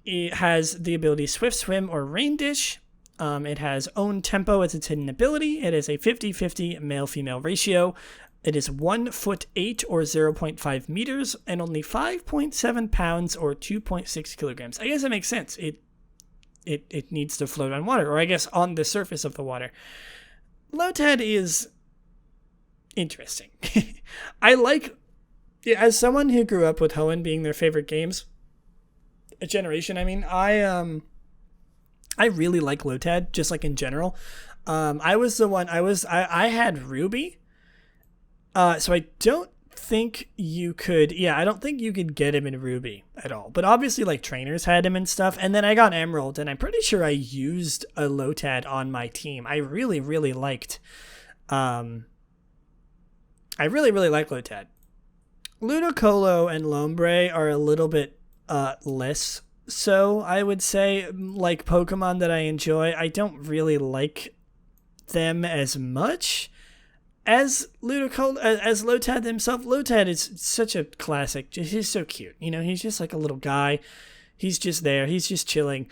it has the ability Swift Swim or Rain Dish. It has Own Tempo as its hidden ability. It is a 50-50 male-female ratio. It is 1 foot 8 or 0.5 meters and only 5.7 pounds or 2.6 kilograms. I guess it makes sense. It needs to float on water, or I guess on the surface of the water. Lotad is interesting. I like, as someone who grew up with Hoenn being their favorite games, a generation, I mean, I really like Lotad, just like in general. I had Ruby. So I don't think you could, I don't think you could get him in Ruby at all. But obviously, like, trainers had him and stuff. And then I got Emerald, and I'm pretty sure I used a Lotad on my team. I really, really liked Lotad. Ludicolo and Lombre are a little bit less so, I would say, like Pokemon that I enjoy. I don't really like them as much as Lotad himself. Lotad is such a classic. He's so cute. He's just like a little guy. He's just there. He's just chilling.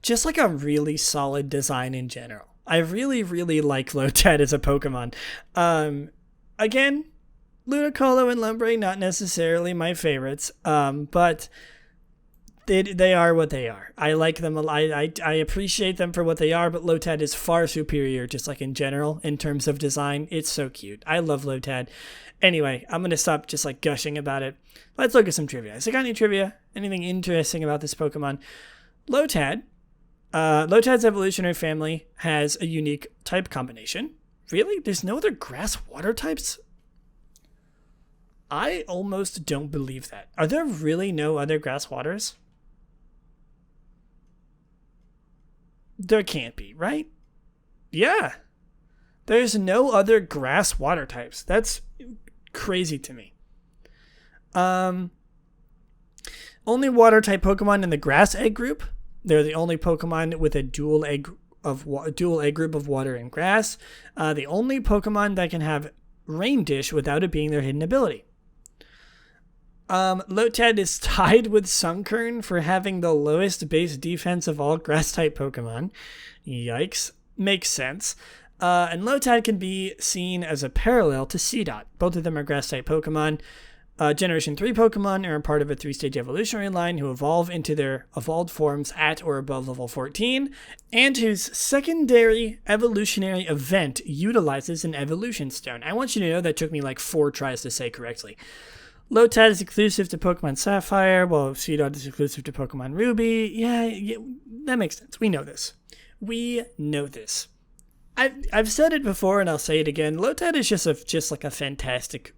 Just like a really solid design in general. I really, really like Lotad as a Pokemon. Again, Ludicolo and Lumbre, not necessarily my favorites, but they are what they are. I like them. I appreciate them for what they are, but Lotad is far superior, just like in general, in terms of design. It's so cute. I love Lotad. Anyway, I'm going to stop just like gushing about it. Let's look at some trivia. So, got any trivia? Anything interesting about this Pokemon? Lotad. Lotad's evolutionary family has a unique type combination. Really? There's no other grass-water types? I almost don't believe that. Are there really no other grass-waters? There can't be, right? Yeah. There's no other grass-water types. That's crazy to me. Only water-type Pokemon in the grass egg group. They're the only Pokemon with a dual egg group of water and grass. The only Pokemon that can have Rain Dish without it being their hidden ability. Lotad is tied with Sunkern for having the lowest base defense of all grass-type Pokemon. Yikes. Makes sense. And Lotad can be seen as a parallel to Seedot. Both of them are grass-type Pokemon. Generation 3 Pokemon are a part of a 3-stage evolutionary line who evolve into their evolved forms at or above level 14, and whose secondary evolutionary event utilizes an evolution stone. I want you to know that took me like 4 tries to say correctly. Lotad is exclusive to Pokemon Sapphire, while Seedot is exclusive to Pokemon Ruby. Yeah, that makes sense. We know this. I've said it before and I'll say it again. Lotad is just like a fantastic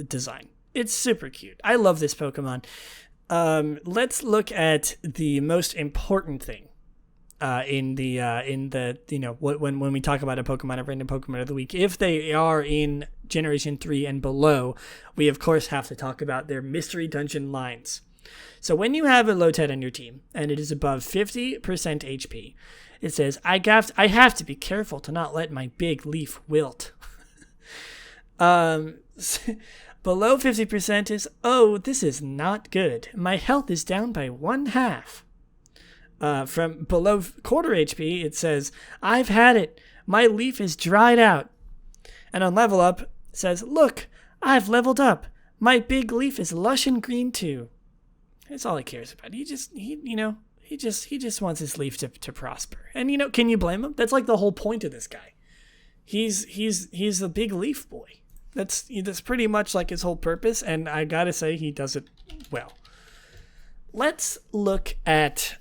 design. It's super cute. I love this Pokemon. Let's look at the most important thing in the when we talk about a Pokemon, a random Pokemon of the week. If they are in Generation 3 and below, we of course have to talk about their mystery dungeon lines. So when you have a Lotad on your team and it is above 50% HP, it says, I have to be careful to not let my big leaf wilt. Below 50% is, oh, this is not good. My health is down by 1/2. From below quarter HP, it says, I've had it. My leaf is dried out. And on level up, it says, look, I've leveled up. My big leaf is lush and green too. That's all he cares about. He just wants his leaf to prosper. And can you blame him? That's like the whole point of this guy. He's a big leaf boy. That's pretty much like his whole purpose, and I gotta say he does it well. Let's look at.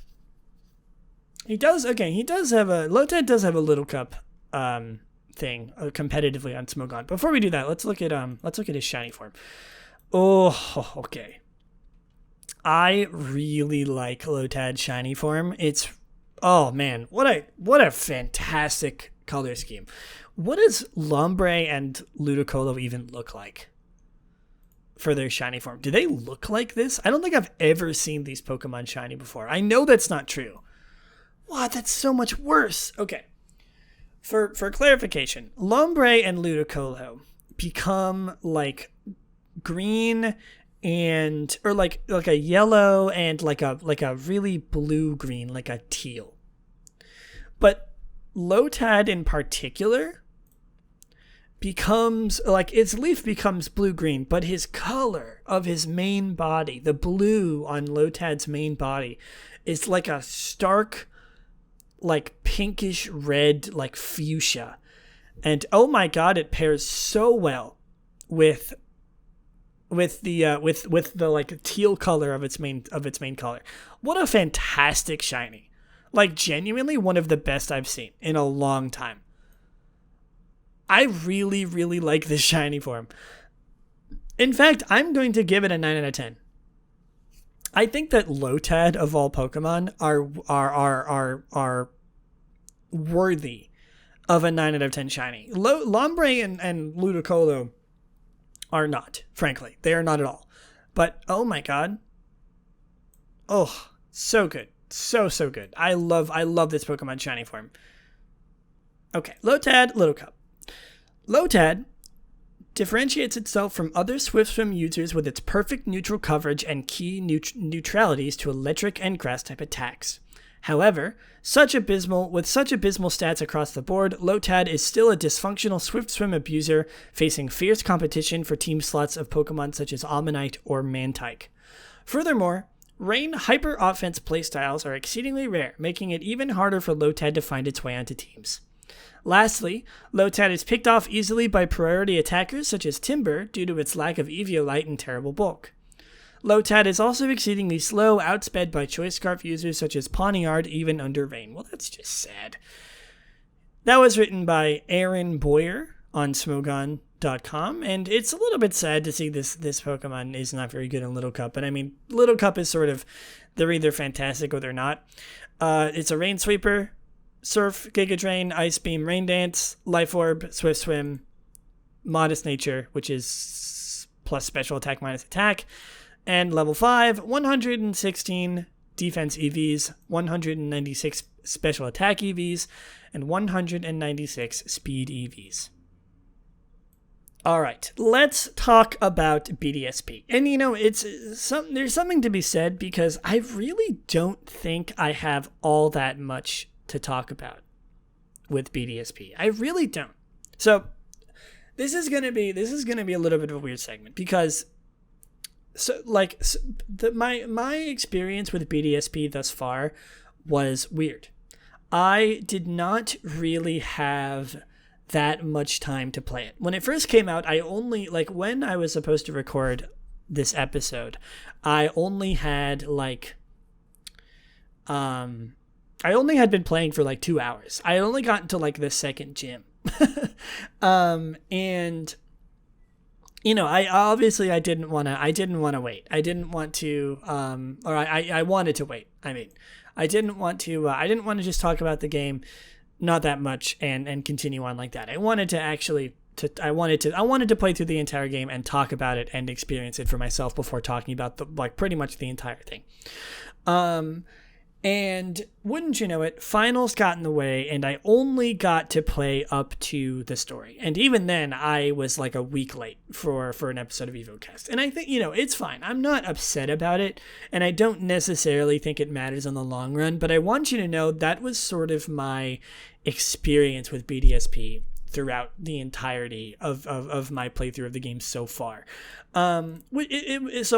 Lotad does have a Little Cup thing competitively on Smogon. Before we do that, let's look at his shiny form. Oh, okay. I really like Lotad's shiny form. It's, oh man, what a fantastic color scheme. What does Lombre and Ludicolo even look like for their shiny form? Do they look like this? I don't think I've ever seen these Pokemon shiny before. I know that's not true. Wow, that's so much worse. Okay. For clarification, Lombre and Ludicolo become like green or like a yellow and like a really blue green, like a teal. But Lotad in particular becomes like its leaf becomes blue-green, but his color of his main body, the blue on Lotad's main body, is like a stark, like pinkish red, like fuchsia. And oh my god, it pairs so well with the like teal color of its main color. What a fantastic shiny. Like genuinely one of the best I've seen in a long time. I really, really like this shiny form. In fact, I'm going to give it a 9 out of 10. I think that Lotad of all Pokemon are worthy of a 9 out of 10 shiny. Lombre and Ludicolo are not, frankly. They are not at all. But oh my god. Oh, so good. So good. I love this Pokemon shiny form. Okay, Lotad, Little Cup. Lotad differentiates itself from other SwiftSwim users with its perfect neutral coverage and key neutralities to electric and grass-type attacks. However, with such abysmal stats across the board, Lotad is still a dysfunctional Swift Swim abuser facing fierce competition for team slots of Pokemon such as Almanite or Mantike. Furthermore, Rain hyper-offense playstyles are exceedingly rare, making it even harder for Lotad to find its way onto teams. Lastly, Lotad is picked off easily by priority attackers such as Timber due to its lack of Eviolite and terrible bulk. Lotad is also exceedingly slow, outsped by Choice Scarf users such as Pawniard even under Rain. Well, that's just sad. That was written by Aaron Boyer on Smogon.com, and it's a little bit sad to see this Pokemon is not very good in Little Cup. But I mean, Little Cup is sort of, they're either fantastic or they're not. It's a Rain Sweeper, Surf, Giga Drain, Ice Beam, Rain Dance, Life Orb, Swift Swim, Modest Nature, which is plus special attack minus attack, and level 5, 116 defense EVs, 196 special attack EVs, and 196 speed EVs. All right, let's talk about BDSP. And there's something to be said because I really don't think I have all that much to talk about with BDSP. I really don't. So this is gonna be a little bit of a weird segment because my experience with BDSP thus far was weird. I did not really have that much time to play it. When it first came out, I only, when I was supposed to record this episode, I only had been playing for 2 hours. I had only gotten to the second gym. And I didn't want to wait. I didn't want to, I wanted to wait. I didn't want to just talk about the game, not that much, and continue on like that. I wanted to actually, I wanted to play through the entire game and talk about it and experience it for myself before talking about pretty much the entire thing. And wouldn't you know it, finals got in the way, and I only got to play up to the story. And even then, I was a week late for an episode of Evocast. And I think, it's fine. I'm not upset about it, and I don't necessarily think it matters in the long run, but I want you to know that was sort of my experience with BDSP throughout the entirety of my playthrough of the game so far. So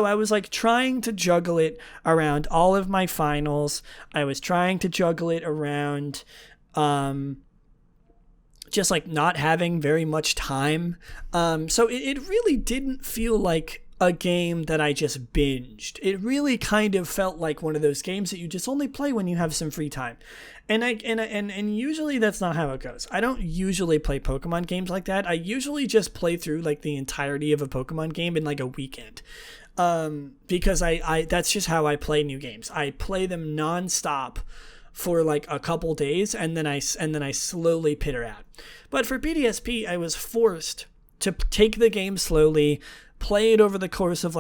I was trying to juggle it around all of my finals. I was trying to juggle it around just not having very much time. So it really didn't feel like a game that I just binged. It really kind of felt like one of those games that you just only play when you have some free time. And usually that's not how it goes. I don't usually play Pokemon games like that. I usually just play through the entirety of a Pokemon game in a weekend. Because I that's just how I play new games. I play them nonstop for a couple days and then I slowly peter out. But for BDSP, I was forced to take the game slowly, play it over the course of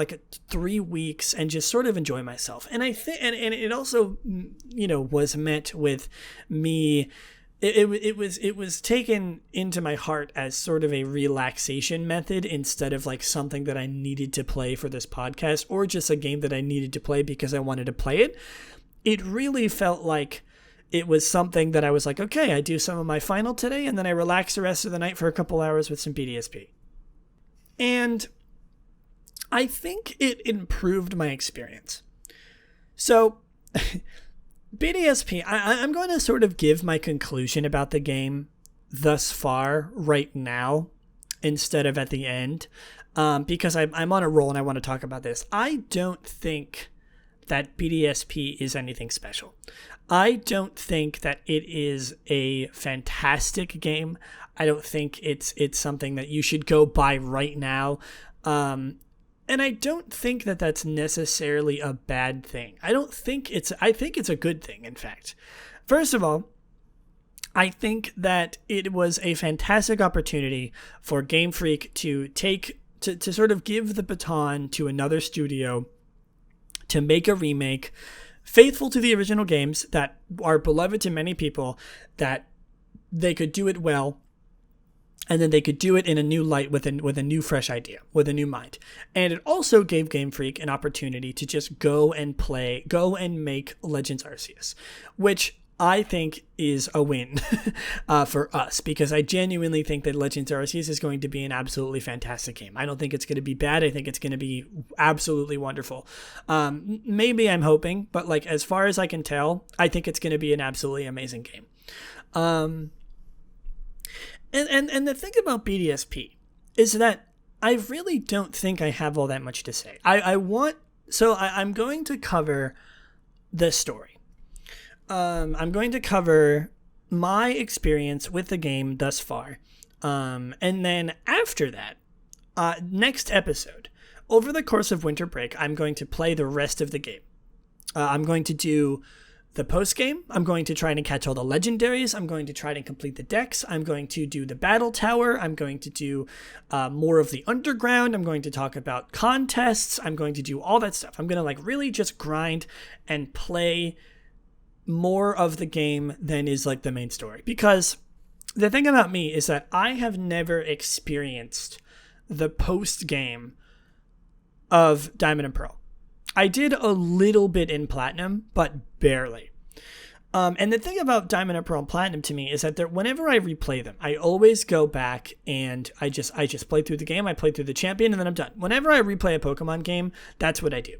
3 weeks, and just sort of enjoy myself. And I think, and it also, was met with me. It was taken into my heart as sort of a relaxation method instead of something that I needed to play for this podcast or just a game that I needed to play because I wanted to play it. It really felt like it was something that I was okay, I do some of my final today, and then I relax the rest of the night for a couple hours with some BDSP. And I think it improved my experience. So, BDSP, I'm going to sort of give my conclusion about the game thus far right now instead of at the end, because I'm on a roll and I want to talk about this. I don't think that BDSP is anything special. I don't think that it is a fantastic game. I don't think it's something that you should go buy right now. And I don't think that that's necessarily a bad thing. I think it's a good thing, in fact. First of all, I think that it was a fantastic opportunity for Game Freak to sort of give the baton to another studio to make a remake faithful to the original games that are beloved to many people, that they could do it well, And then they could do it in a new light with a new fresh idea, with a new mind. And it also gave Game Freak an opportunity to just go and make Legends Arceus, which I think is a win for us, because I genuinely think that Legends Arceus is going to be an absolutely fantastic game. I don't think it's going to be bad. I think it's going to be absolutely wonderful. Maybe I'm hoping, but like as far as I can tell, I think it's going to be an absolutely amazing game. And the thing about BDSP is that I really don't think I have all that much to say. I'm going to cover the story. I'm going to cover my experience with the game thus far. And then after that, next episode, over the course of winter break, I'm going to play the rest of the game. I'm going to do the post game. I'm going to try and catch all the legendaries. I'm going to try to complete the decks. I'm going to do the battle tower. I'm going to do more of the underground. I'm going to talk about contests. I'm going to do all that stuff. I'm going to like really just grind and play more of the game than is like the main story. Because the thing about me is that I have never experienced the post game of Diamond and Pearl. I did a little bit in Platinum, but barely. And the thing about Diamond and Pearl and Platinum to me is that whenever I replay them, I always go back and I just play through the game. I play through the champion and then I'm done. Whenever I replay a Pokemon game, that's what I do.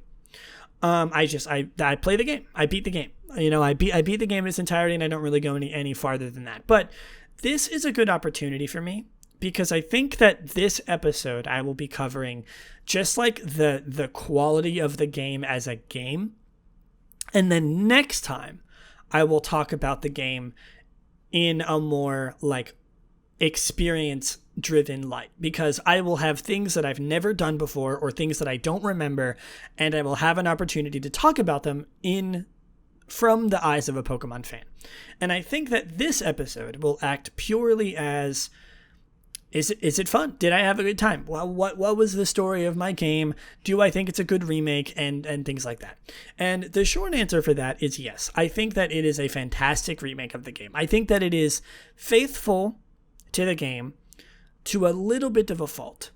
I play the game. I beat the game. You know, I beat the game in its entirety, and I don't really go any farther than that. But this is a good opportunity for me, because I think that this episode I will be covering just like the quality of the game as a game. And then next time I will talk about the game in a more like experience driven light, because I will have things that I've never done before or things that I don't remember, and I will have an opportunity to talk about them from the eyes of a Pokemon fan. And I think that this episode will act purely as, is it fun? Did I have a good time? Well, what was the story of my game? Do I think it's a good remake, and things like that? And the short answer for that is yes. I think that it is a fantastic remake of the game. I think that it is faithful to the game to a little bit of a fault.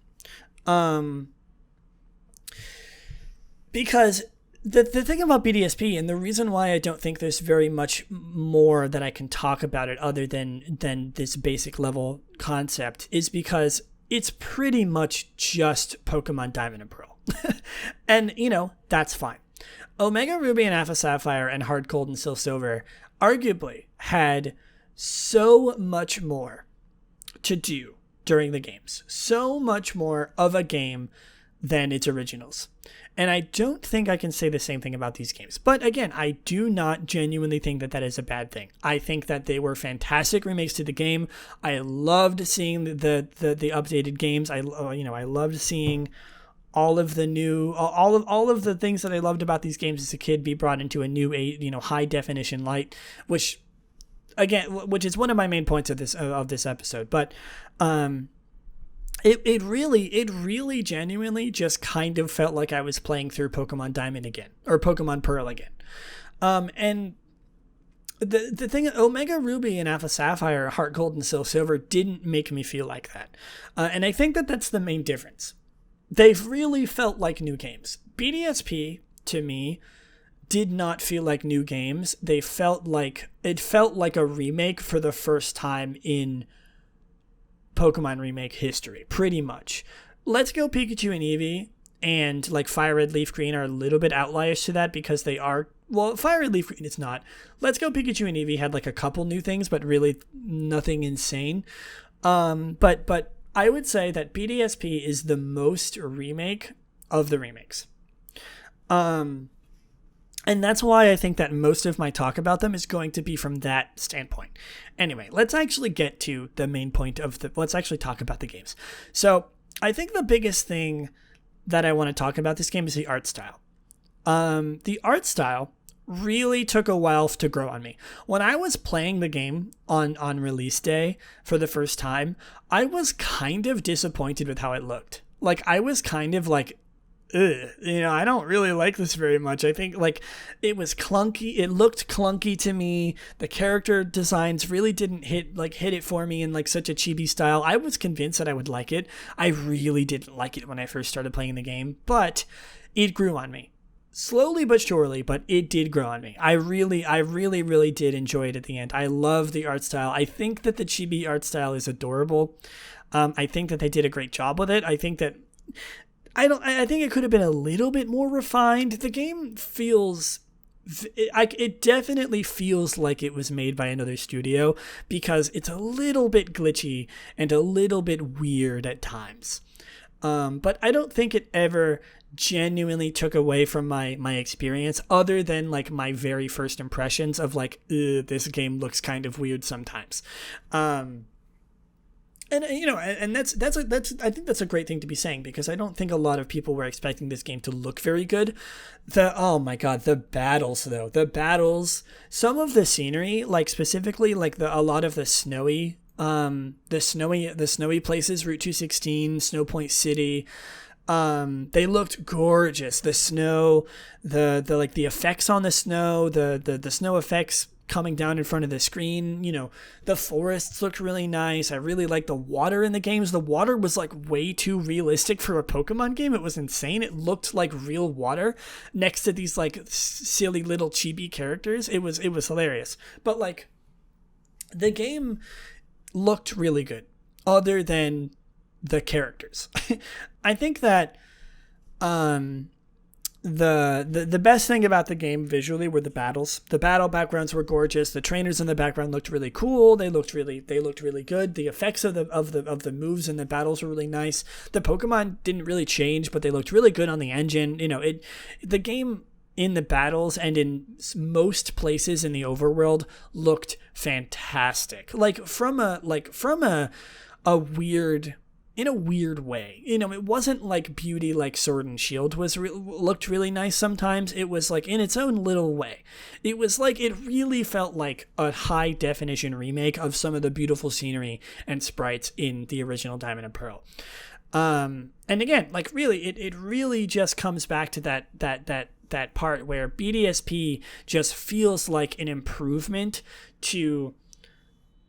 Because the thing about BDSP, and the reason why I don't think there's very much more that I can talk about it other than this basic level concept, is because it's pretty much just Pokemon Diamond and Pearl. And, you know, that's fine. Omega Ruby and Alpha Sapphire and Hard Gold and Silver arguably had so much more to do during the games. So much more of a game than its originals. And I don't think I can say the same thing about these games. But again, I do not genuinely think that is a bad thing. I think that they were fantastic remakes to the game. I loved seeing the updated games. I loved seeing all of the new, all of the things that I loved about these games as a kid be brought into a new, high definition light, which is one of my main points of this episode. But It really genuinely just kind of felt like I was playing through Pokemon Diamond again, or Pokemon Pearl again. And the thing, Omega Ruby and Alpha Sapphire, Heart Gold and Silver didn't make me feel like that. And I think that that's the main difference. They've really felt like new games. BDSP, to me, did not feel like new games. It felt like a remake for the first time in Pokemon remake history, pretty much. Let's Go Pikachu and Eevee and like Fire Red Leaf Green are a little bit outliers to that, because they are, well, Fire Red Leaf Green it's not. Let's Go Pikachu and Eevee had like a couple new things, but really nothing insane. But I would say that BDSP is the most remake of the remakes. And that's why I think that most of my talk about them is going to be from that standpoint. Anyway, let's actually get to the main point let's actually talk about the games. So I think the biggest thing that I want to talk about this game is the art style. The art style really took a while to grow on me. When I was playing the game on release day for the first time, I was kind of disappointed with how it looked. Like, I was kind of like I don't really like this very much. I think like it was clunky. It looked clunky to me. The character designs really didn't hit it for me in like such a chibi style. I was convinced that I would like it. I really didn't like it when I first started playing the game, but it grew on me. Slowly but surely, but it did grow on me. I really did enjoy it at the end. I love the art style. I think that the chibi art style is adorable. I think that they did a great job with it. I think it could have been a little bit more refined. The game it definitely feels like it was made by another studio because it's a little bit glitchy and a little bit weird at times. But I don't think it ever genuinely took away from my experience, other than like my very first impressions of like, this game looks kind of weird sometimes. And that's I think that's a great thing to be saying, because I don't think a lot of people were expecting this game to look very good. Oh my god, the battles though. The battles, some of the scenery, like specifically like a lot of the snowy places, Route 216, Snow Point City, they looked gorgeous. The snow, the effects on the snow, the snow effects coming down in front of the screen, the forests looked really nice. I really liked the water in the games. The water was like way too realistic for a Pokemon game. It was insane. It looked like real water next to these like silly little chibi characters. It was hilarious. But like the game looked really good, other than the characters. I think that the best thing about the game visually were the battles. The battle backgrounds were gorgeous. The trainers in the background looked really cool. They looked really good. The effects of the moves and the battles were really nice. The Pokemon didn't really change, but they looked really good on the engine. The game in the battles and in most places in the overworld looked fantastic. In a weird way. It wasn't like beauty like Sword and Shield looked really nice sometimes. It was like in its own little way. It was like, it really felt like a high definition remake of some of the beautiful scenery and sprites in the original Diamond and Pearl. And again, like really, it really just comes back to that part where BDSP just feels like an improvement to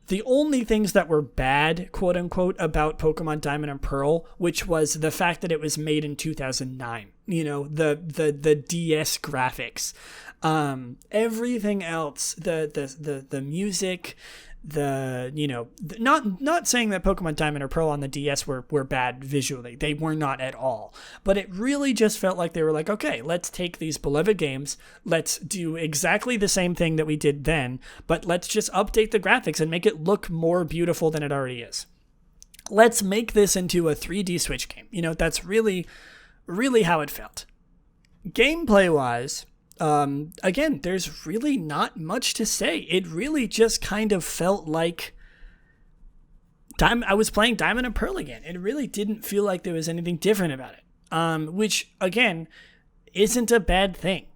the only things that were bad, quote unquote, about Pokemon Diamond and Pearl, which was the fact that it was made in 2009. The DS graphics, everything else, the music, not saying that Pokemon Diamond or Pearl on the DS were bad visually. They were not at all. But it really just felt like they were like, okay, let's take these beloved games, let's do exactly the same thing that we did then, but let's just update the graphics and make it look more beautiful than it already is. Let's make this into a 3D Switch game. That's really, really how it felt. Gameplay-wise, again, there's really not much to say. It really just kind of felt like I was playing Diamond and Pearl again. It really didn't feel like there was anything different about it, which, again, isn't a bad thing.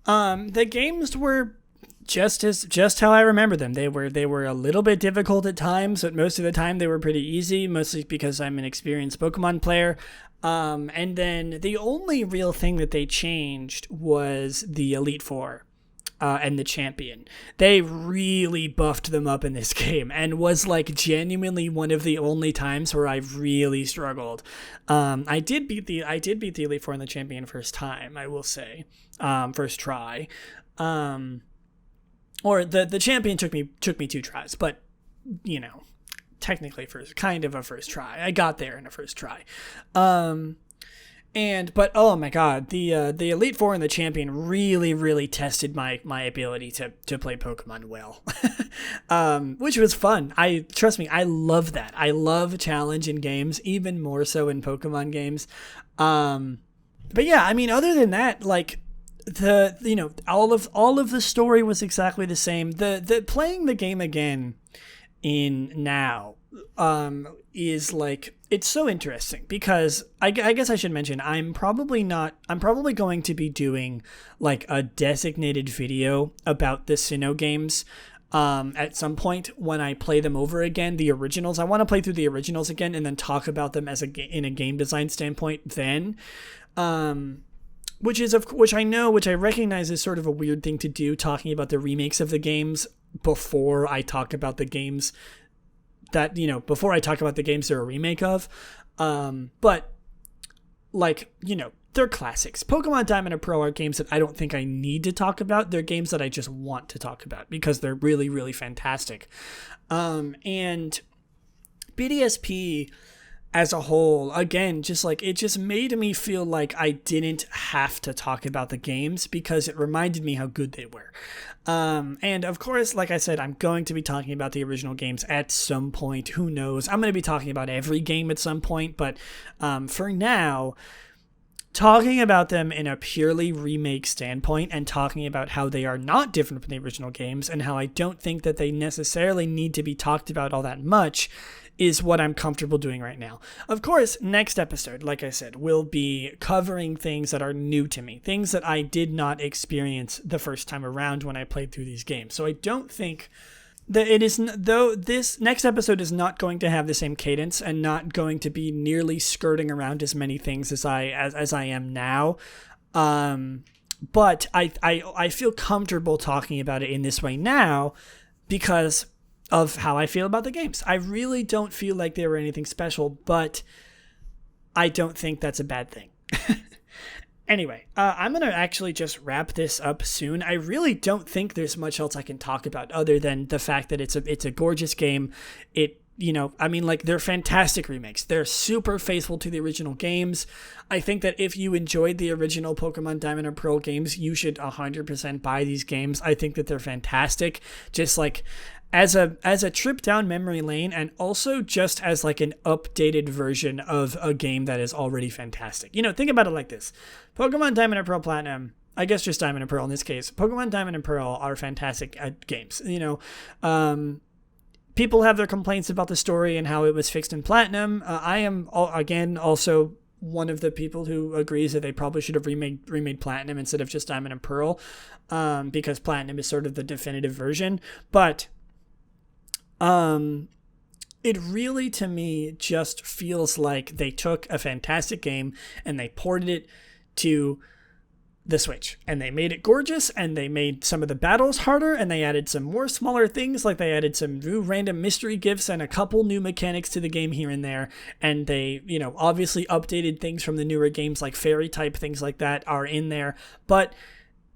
The games were just how I remember them. They were a little bit difficult at times, but most of the time they were pretty easy, mostly because I'm an experienced Pokemon player. And then the only real thing that they changed was the Elite Four, and the Champion. They really buffed them up in this game, and was like genuinely one of the only times where I really struggled. I did beat the Elite Four and the Champion first time, I will say, first try. Or the Champion took me 2 tries, but technically kind of a first try. I got there in a first try. But oh my god, the Elite Four and the Champion really tested my ability to play Pokemon well. Which was fun. Trust me, I love that. I love challenge in games, even more so in Pokemon games. But yeah, I mean, other than that, like all of the story was exactly the same. The playing the game again in now is like, it's so interesting, because I guess I should mention I'm probably going to be doing like a designated video about the Sinnoh games at some point when I play them over again, the originals. I want to play through the originals again and then talk about them in a game design standpoint then. which I recognize is sort of a weird thing to do, talking about the remakes of the games before I talk about the games before I talk about the games they're a remake of. But like, they're classics. Pokemon Diamond and Pearl are games that I don't think I need to talk about. They're games that I just want to talk about because they're really, really fantastic. And BDSP as a whole, again, just like, it just made me feel like I didn't have to talk about the games because it reminded me how good they were. And of course, like I said, I'm going to be talking about the original games at some point. Who knows? I'm going to be talking about every game at some point, but for now, talking about them in a purely remake standpoint and talking about how they are not different from the original games and how I don't think that they necessarily need to be talked about all that much is what I'm comfortable doing right now. Of course, next episode, like I said, will be covering things that are new to me, things that I did not experience the first time around when I played through these games. So I don't think that it is, though this next episode is not going to have the same cadence and not going to be nearly skirting around as many things as I am now. But I feel comfortable talking about it in this way now because of how I feel about the games. I really don't feel like they were anything special, but I don't think that's a bad thing. Anyway, I'm going to actually just wrap this up soon. I really don't think there's much else I can talk about other than the fact that it's a gorgeous game. They're fantastic remakes. They're super faithful to the original games. I think that if you enjoyed the original Pokemon Diamond and Pearl games, you should 100% buy these games. I think that they're fantastic. Just like as a trip down memory lane, and also just as like an updated version of a game that is already fantastic. Think about it like this. Pokemon Diamond and Pearl Platinum, I guess just Diamond and Pearl in this case, Pokemon Diamond and Pearl are fantastic games. People have their complaints about the story and how it was fixed in Platinum. I am, again, also one of the people who agrees that they probably should have remade Platinum instead of just Diamond and Pearl, because Platinum is sort of the definitive version. But it really, to me, just feels like they took a fantastic game and they ported it to the Switch, and they made it gorgeous, and they made some of the battles harder, and they added some more smaller things, like they added some new random mystery gifts and a couple new mechanics to the game here and there, and they, obviously updated things from the newer games, like fairy type things like that are in there, but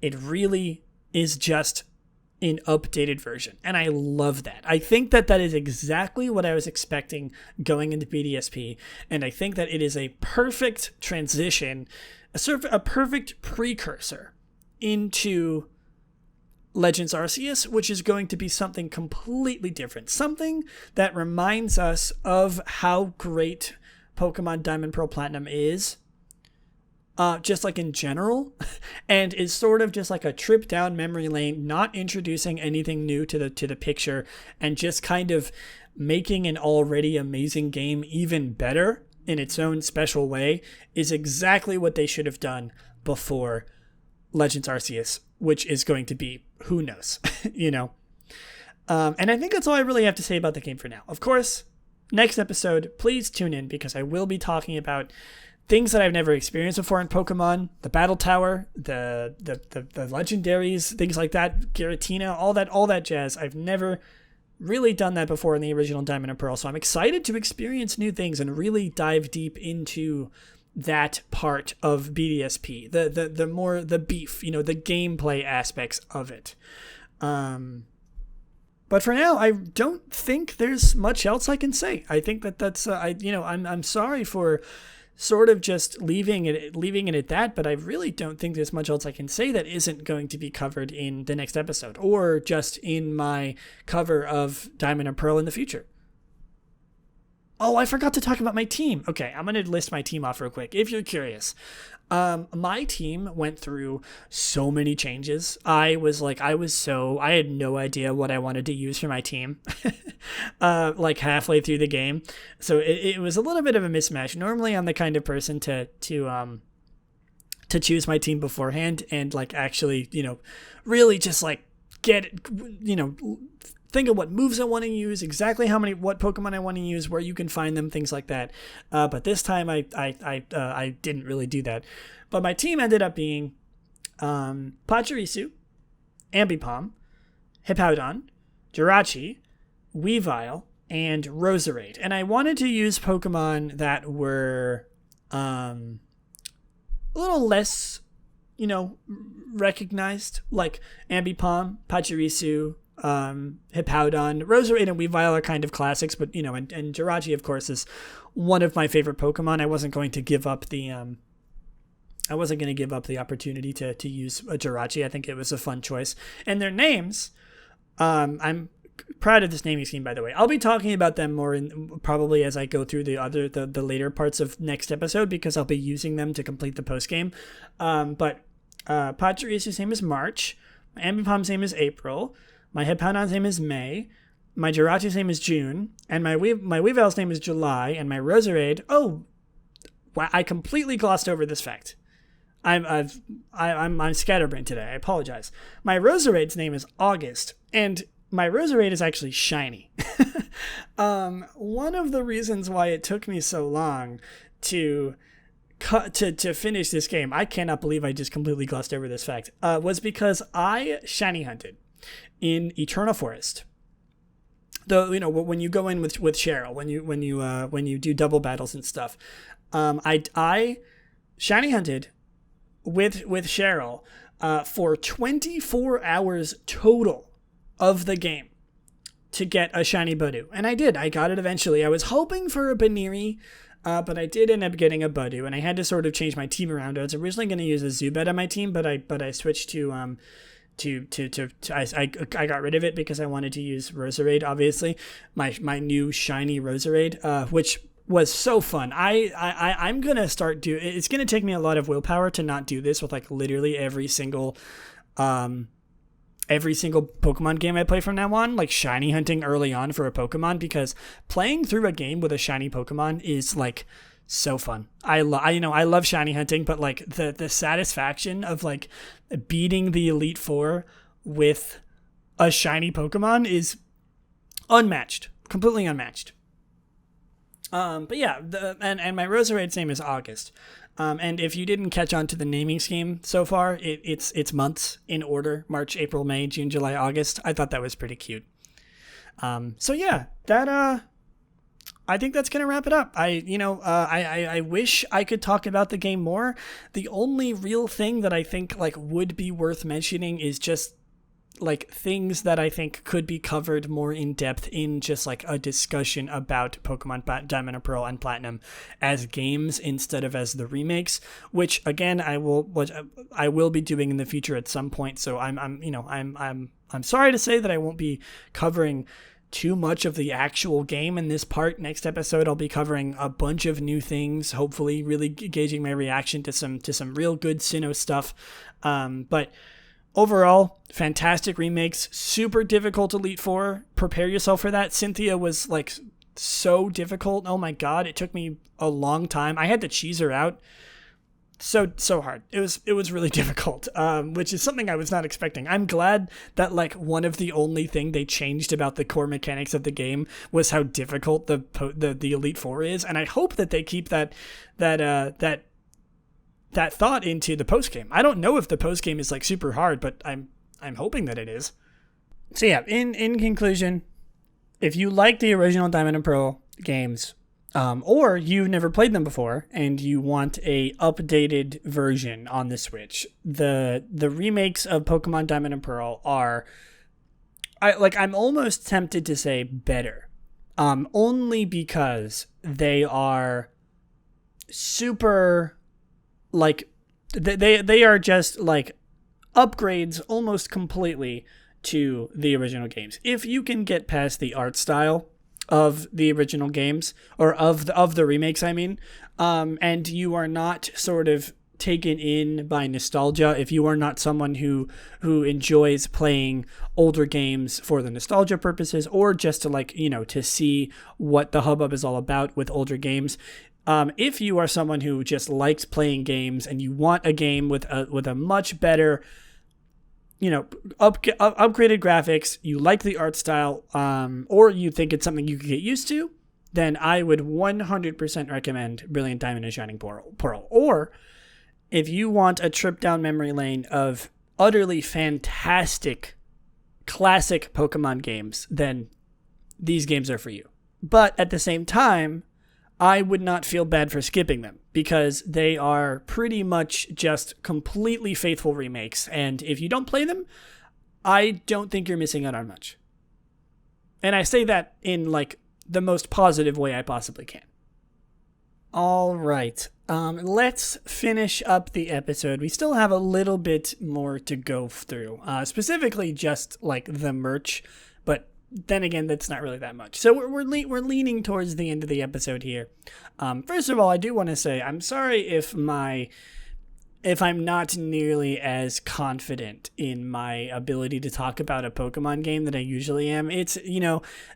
it really is just an updated version, and I love that. I think that that is exactly what I was expecting going into BDSP, and I think that it is a perfect transition, a perfect precursor into Legends Arceus, which is going to be something completely different, something that reminds us of how great Pokemon Diamond Pearl Platinum is, just like in general, and is sort of just like a trip down memory lane, not introducing anything new to the picture, and just kind of making an already amazing game even better in its own special way, is exactly what they should have done before Legends Arceus, which is going to be, who knows, and I think that's all I really have to say about the game for now. Of course, next episode, please tune in, because I will be talking about things that I've never experienced before in Pokemon, the Battle Tower, the legendaries, things like that, Giratina, all that jazz. I've never really done that before in the original Diamond and Pearl, so I'm excited to experience new things and really dive deep into that part of BDSP, the more the beef, the gameplay aspects of it. But for now, I don't think there's much else I can say. I think that's I'm sorry for sort of just leaving it at that, but I really don't think there's much else I can say that isn't going to be covered in the next episode, or just in my cover of Diamond and Pearl in the future. Oh, I forgot to talk about my team. Okay, I'm going to list my team off real quick, if you're curious. My team went through so many changes. I had no idea what I wanted to use for my team, like halfway through the game. So it was a little bit of a mismatch. Normally I'm the kind of person to choose my team beforehand and like actually, really just like get, think of what moves I want to use, exactly what Pokemon I want to use, where you can find them, things like that. But this time I didn't really do that. But my team ended up being Pachirisu, Ambipom, Hippowdon, Jirachi, Weavile, and Roserade. And I wanted to use Pokemon that were a little less, recognized, like Ambipom, Pachirisu, Hippowdon. Roserade and Weavile are kind of classics, but and Jirachi, of course, is one of my favorite Pokemon. I wasn't going to give up the opportunity to use a Jirachi. I think it was a fun choice. And their names, I'm proud of this naming scheme, by the way. I'll be talking about them more probably as I go through the later parts of next episode, because I'll be using them to complete the post game. But Pachirisu's name is March. My Ambipom's name is April. My Hippowdon's name is May. My Jirachi's name is June. And my Weavile's name is July. And my Roserade, I completely glossed over this fact. I'm scatterbrained today. I apologize. My Roserade's name is August, and my Roserade is actually shiny. One of the reasons why it took me so long to finish this game, I cannot believe I just completely glossed over this fact, was because I shiny hunted in Eternal Forest. Though, when you go in with Cheryl, when you do double battles and stuff, I shiny hunted with Cheryl for 24 hours total of the game to get a shiny Budew. And I did. I got it eventually. I was hoping for a Baniri, but I did end up getting a Budew, and I had to sort of change my team around. I was originally going to use a Zubat on my team, but I switched to I got rid of it because I wanted to use Roserade, obviously. My new shiny Roserade, which was so fun. I'm gonna start it's gonna take me a lot of willpower to not do this with like literally every single Pokemon game I play from now on, like shiny hunting early on for a Pokemon, because playing through a game with a shiny Pokemon is like so fun. I love shiny hunting, but like the satisfaction of like beating the Elite Four with a shiny Pokemon is unmatched, completely unmatched. But yeah, and my Roserade's name is August. And if you didn't catch on to the naming scheme so far, it's months in order: March, April, May, June, July, August. I thought that was pretty cute. So yeah, that I think that's gonna wrap it up. I wish I could talk about the game more. The only real thing that I think like would be worth mentioning is just like things that I think could be covered more in depth in just like a discussion about Pokemon Diamond and Pearl and Platinum as games instead of as the remakes, which again I will be doing in the future at some point. So I'm sorry to say that I won't be covering too much of the actual game in this part. Next episode I'll be covering a bunch of new things, hopefully really gauging my reaction to some real good Sinnoh stuff. But overall, fantastic remakes, super difficult Elite Four. Prepare yourself for that. Cynthia was like so difficult. Oh my god, it took me a long time. I had to cheese her out. So hard. It was really difficult, which is something I was not expecting. I'm glad that like one of the only thing they changed about the core mechanics of the game was how difficult the Elite Four is, and I hope that they keep that thought into the post game. I don't know if the post game is like super hard, but I'm hoping that it is. So yeah, in conclusion, if you like the original Diamond and Pearl games, or you've never played them before and you want a updated version on the Switch, the remakes of Pokemon Diamond and Pearl are, I'm almost tempted to say better, only because they are super, like, they are just like upgrades almost completely to the original games. If you can get past the art style of the original games, or of the remakes, I mean, and you are not sort of taken in by nostalgia, if you are not someone who enjoys playing older games for the nostalgia purposes, or just to like, to see what the hubbub is all about with older games, if you are someone who just likes playing games and you want a game with a much better upgraded graphics, you like the art style, or you think it's something you could get used to, then I would 100% recommend Brilliant Diamond and Shining Pearl. Or if you want a trip down memory lane of utterly fantastic, classic Pokemon games, then these games are for you. But at the same time, I would not feel bad for skipping them because they are pretty much just completely faithful remakes. And if you don't play them, I don't think you're missing out on much. And I say that in like the most positive way I possibly can. All right. Let's finish up the episode. We still have a little bit more to go through, specifically just like the merch, but then again, that's not really that much. So we're leaning towards the end of the episode here. First of all, I do want to say I'm sorry if I'm not nearly as confident in my ability to talk about a Pokemon game that I usually am. It's,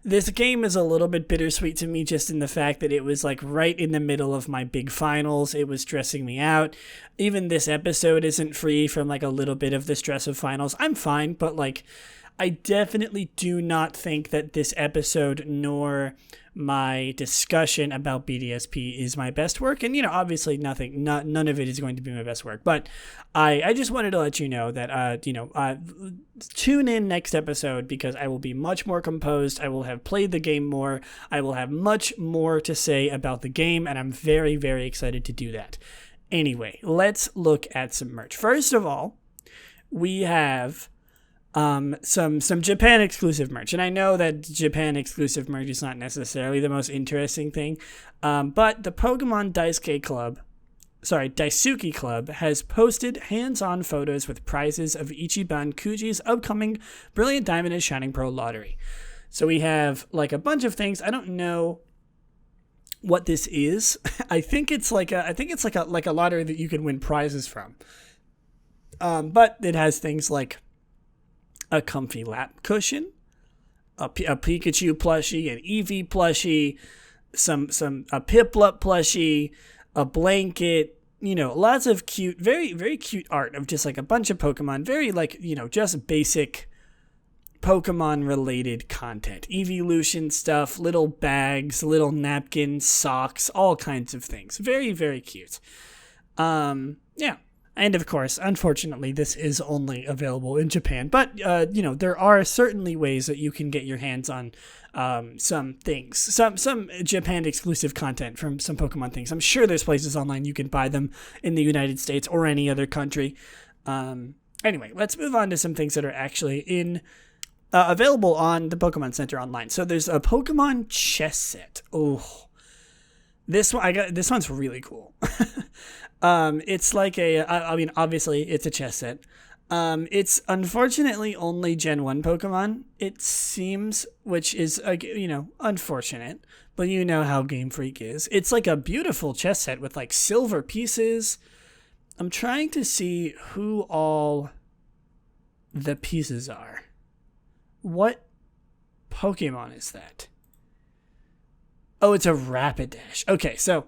this game is a little bit bittersweet to me just in the fact that it was like right in the middle of my big finals. It was stressing me out. Even this episode isn't free from like a little bit of the stress of finals. I'm fine, but like I definitely do not think that this episode nor my discussion about BDSP is my best work. And, obviously none of it is going to be my best work. But I just wanted to let you know that, tune in next episode because I will be much more composed. I will have played the game more. I will have much more to say about the game. And I'm very, very excited to do that. Anyway, let's look at some merch. First of all, we have some Japan exclusive merch. And I know that Japan exclusive merch is not necessarily the most interesting thing, but the Pokemon Daisuke Club has posted hands-on photos with prizes of Ichiban Kuji's upcoming Brilliant Diamond and Shining Pearl lottery. So we have like a bunch of things. I don't know what this is. I think it's like a lottery that you can win prizes from. But it has things like a comfy lap cushion, a Pikachu plushie, an Eevee plushie, a Piplup plushie, a blanket, lots of cute, very, very cute art of just like a bunch of Pokemon, very like, just basic Pokemon related content. Evolution stuff, little bags, little napkins, socks, all kinds of things. Very, very cute. Yeah. And of course, unfortunately, this is only available in Japan. But, there are certainly ways that you can get your hands on some things. Some Japan exclusive content from some Pokemon things. I'm sure there's places online you can buy them in the United States or any other country. Anyway, let's move on to some things that are actually available on the Pokemon Center online. So there's a Pokemon chess set. Oh, this one's really cool. It's like obviously it's a chess set. It's unfortunately only Gen 1 Pokemon, it seems, which is, unfortunate, but you know how Game Freak is. It's like a beautiful chess set with like silver pieces. I'm trying to see who all the pieces are. What Pokemon is that? Oh, it's a Rapidash. Okay, so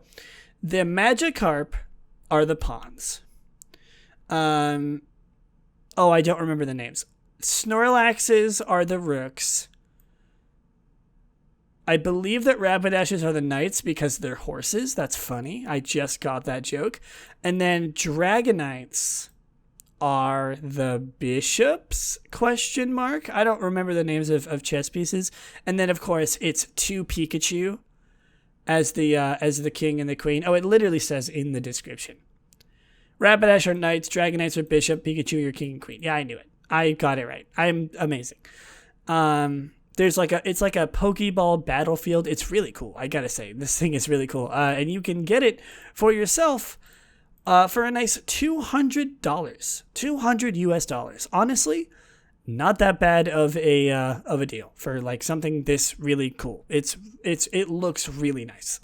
the Magikarp are the pawns. I don't remember the names. Snorlaxes are the rooks. I believe that Rapidashes are the knights because they're horses. That's funny. I just got that joke. And then Dragonites are the bishops? ? I don't remember the names of chess pieces. And then of course it's 2 Pikachu as the king and the queen. Oh, it literally says in the description. Rapidash are knights, Dragonites are bishop, Pikachu your king and queen. Yeah, I knew it. I got it right. I'm amazing. It's like a Pokeball battlefield. It's really cool. I gotta say, this thing is really cool. And you can get it for yourself for a nice $200, $200 US. Honestly, not that bad of a deal for like something this really cool. It looks really nice.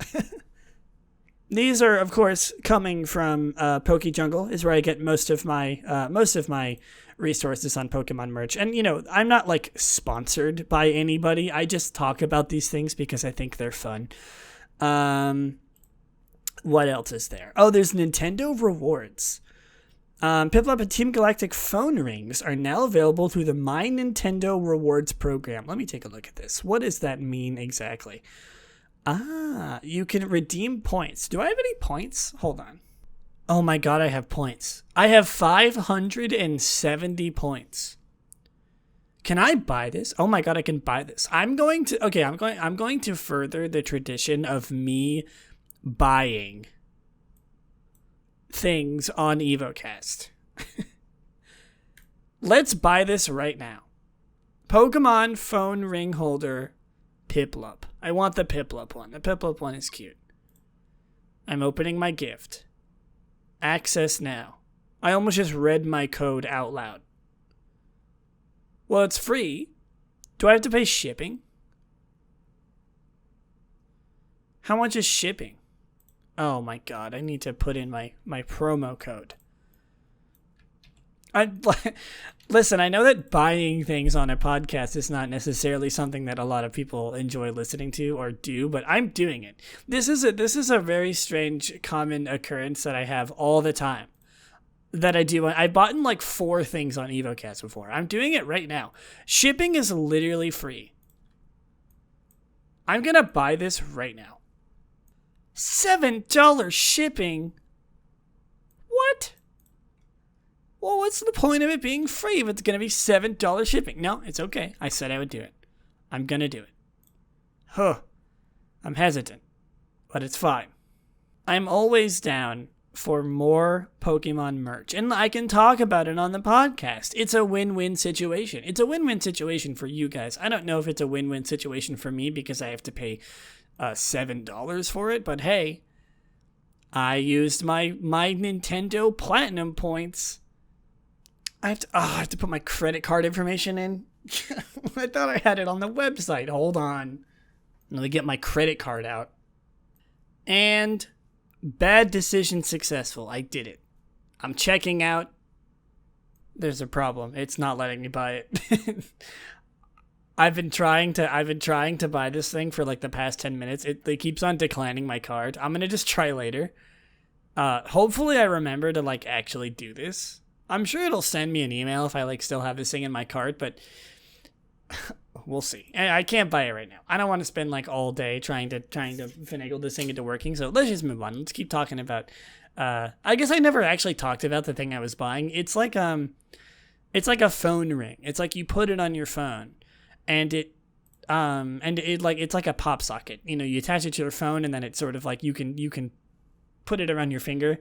These are, of course, coming from Poke Jungle, is where I get most of my resources on Pokemon merch. And I'm not like sponsored by anybody. I just talk about these things because I think they're fun. What else is there? Oh, there's Nintendo Rewards. Piplup and Team Galactic phone rings are now available through the My Nintendo Rewards program. Let me take a look at this. What does that mean exactly? You can redeem points. Do I have any points? Hold on. Oh my god, I have points. I have 570 points. Can I buy this? Oh my god, I can buy this. I'm going to further the tradition of me buying things on Evocast. Let's buy this right now. Pokemon phone ring holder Piplup. I want the Piplup one. The Piplup one is cute. I'm opening my gift. Access now. I almost just read my code out loud. Well, it's free. Do I have to pay shipping? How much is shipping? Oh my god, I need to put in my promo code. Listen, I know that buying things on a podcast is not necessarily something that a lot of people enjoy listening to or do, but I'm doing it. This is a very strange common occurrence that I have all the time. That I do. I bought in like 4 things on Evocast before. I'm doing it right now. Shipping is literally free. I'm gonna buy this right now. $7 shipping? What? Well, what's the point of it being free if it's going to be $7 shipping? No, it's okay. I said I would do it. I'm going to do it. I'm hesitant, but it's fine. I'm always down for more Pokemon merch, and I can talk about it on the podcast. It's a win-win situation. It's a win-win situation for you guys. I don't know if it's a win-win situation for me because I have to pay $7 for it, but hey, I used my Nintendo Platinum points. I have to put my credit card information in. I thought I had it on the website. Hold on. Let me get my credit card out. And bad decision successful. I did it. I'm checking out. There's a problem. It's not letting me buy it. I've been trying to buy this thing for like the past 10 minutes. It keeps on declining my card. I'm going to just try later. Hopefully I remember to like actually do this. I'm sure it'll send me an email if I like still have this thing in my cart, but we'll see. I can't buy it right now. I don't want to spend like all day trying to finagle this thing into working. So let's just move on. Let's keep talking about I guess I never actually talked about the thing I was buying. It's like a phone ring. It's like you put it on your phone. And it's like a pop socket. You know, you attach it to your phone, and then it's sort of like you can put it around your finger.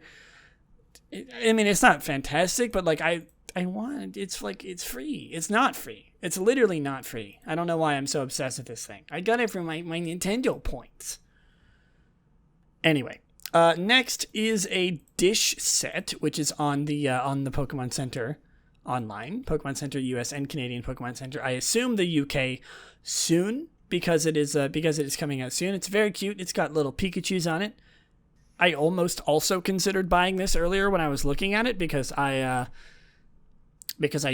I mean, it's not fantastic, but like it's free. It's not free. It's literally not free. I don't know why I'm so obsessed with this thing. I got it from my Nintendo points. Anyway, next is a dish set, which is on the Pokemon Center. Online, Pokemon Center US and Canadian Pokemon Center. I assume the UK soon because it is coming out soon. It's very cute. It's got little Pikachus on it. I almost also considered buying this earlier when I was looking at it because I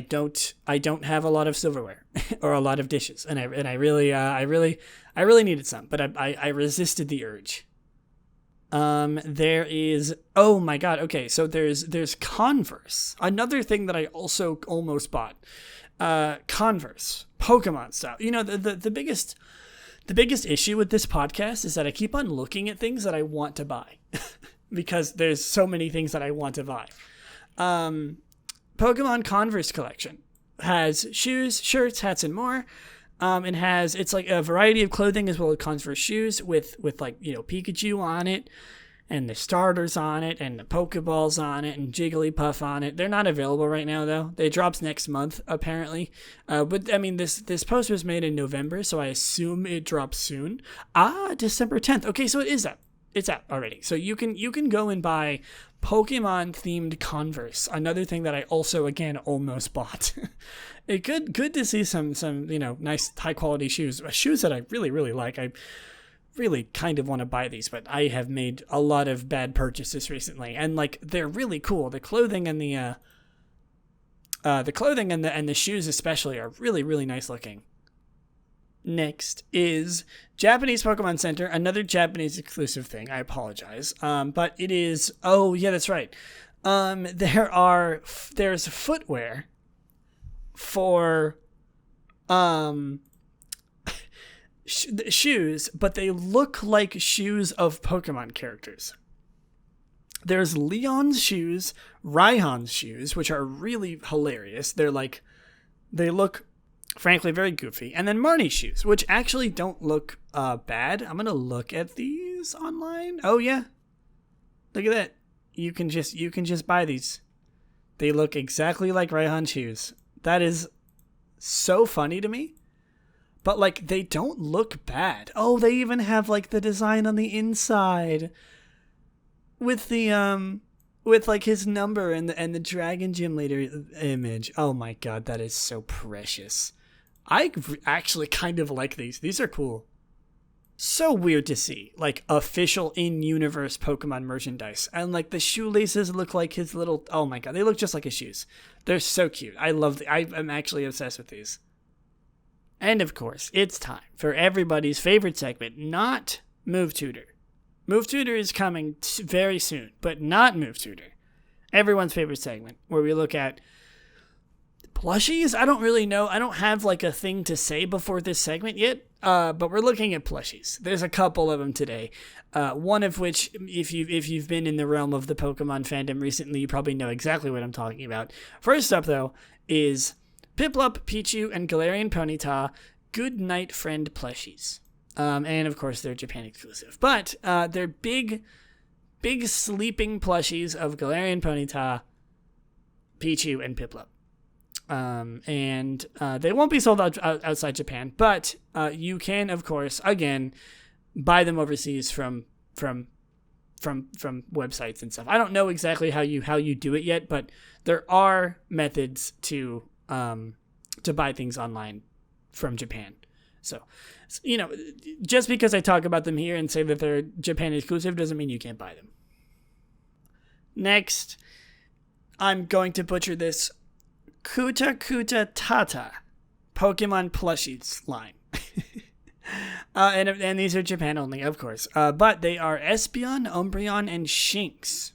don't have a lot of silverware or a lot of dishes, and I really needed some, but I resisted the urge. There is, oh my god, okay, so there's Converse, another thing that I also almost bought. Converse, Pokemon style. You know, the biggest issue with this podcast is that I keep on looking at things that I want to buy because there's so many things that I want to buy. Pokemon Converse collection has shoes, shirts, hats, and more. It's like a variety of clothing as well as Converse shoes with like, you know, Pikachu on it and the starters on it and the Pokeballs on it and Jigglypuff on it. They're not available right now though. They drops next month apparently. But I mean, this post was made in November, so I assume it drops soon. December 10th. Okay, so it is up. It's out already. So you can go and buy Pokemon themed Converse. Another thing that I also again almost bought. Good to see some you know, nice high quality shoes that I really like. I really kind of want to buy these, but I have made a lot of bad purchases recently, and like they're really cool. The clothing and the shoes especially are really nice looking. Next is Japanese Pokemon Center, another Japanese exclusive thing. I apologize. But it is, oh yeah, that's right. There's footwear for shoes, but they look like shoes of Pokemon characters. There's Leon's shoes, Raihan's shoes, which are really hilarious. They look, frankly, very goofy. And then Marnie's shoes, which actually don't look bad. I'm gonna look at these online. Oh yeah, look at that. You can just buy these. They look exactly like Raihan's shoes. That is so funny to me. But like, they don't look bad. Oh, they even have like the design on the inside with the with like his number and the Dragon Gym Leader image. Oh my god, that is so precious. I actually kind of like these. These are cool. So weird to see, like, official in-universe Pokemon merchandise. And, like, the shoelaces look like his little... Oh, my God. They look just like his shoes. They're so cute. I'm actually obsessed with these. And, of course, it's time for everybody's favorite segment, not Move Tutor. Move Tutor is coming very soon, but not Move Tutor. Everyone's favorite segment, where we look at plushies. I don't really know. I don't have, like, a thing to say before this segment yet. But we're looking at plushies. There's a couple of them today. One of which, if you've been in the realm of the Pokemon fandom recently, you probably know exactly what I'm talking about. First up, though, is Piplup, Pichu, and Galarian Ponyta Good Night Friend plushies. And of course, they're Japan exclusive. But they're big sleeping plushies of Galarian Ponyta, Pichu, and Piplup. And they won't be sold outside Japan, but you can, of course, again, buy them overseas from websites and stuff. I don't know exactly how you do it yet, but there are methods to buy things online from Japan. So, you know, just because I talk about them here and say that they're Japan exclusive doesn't mean you can't buy them. Next, I'm going to butcher this. Kuta Kuta Tata Pokemon plushies line. And these are Japan only, of course. But they are Espeon, Umbreon, and Shanks.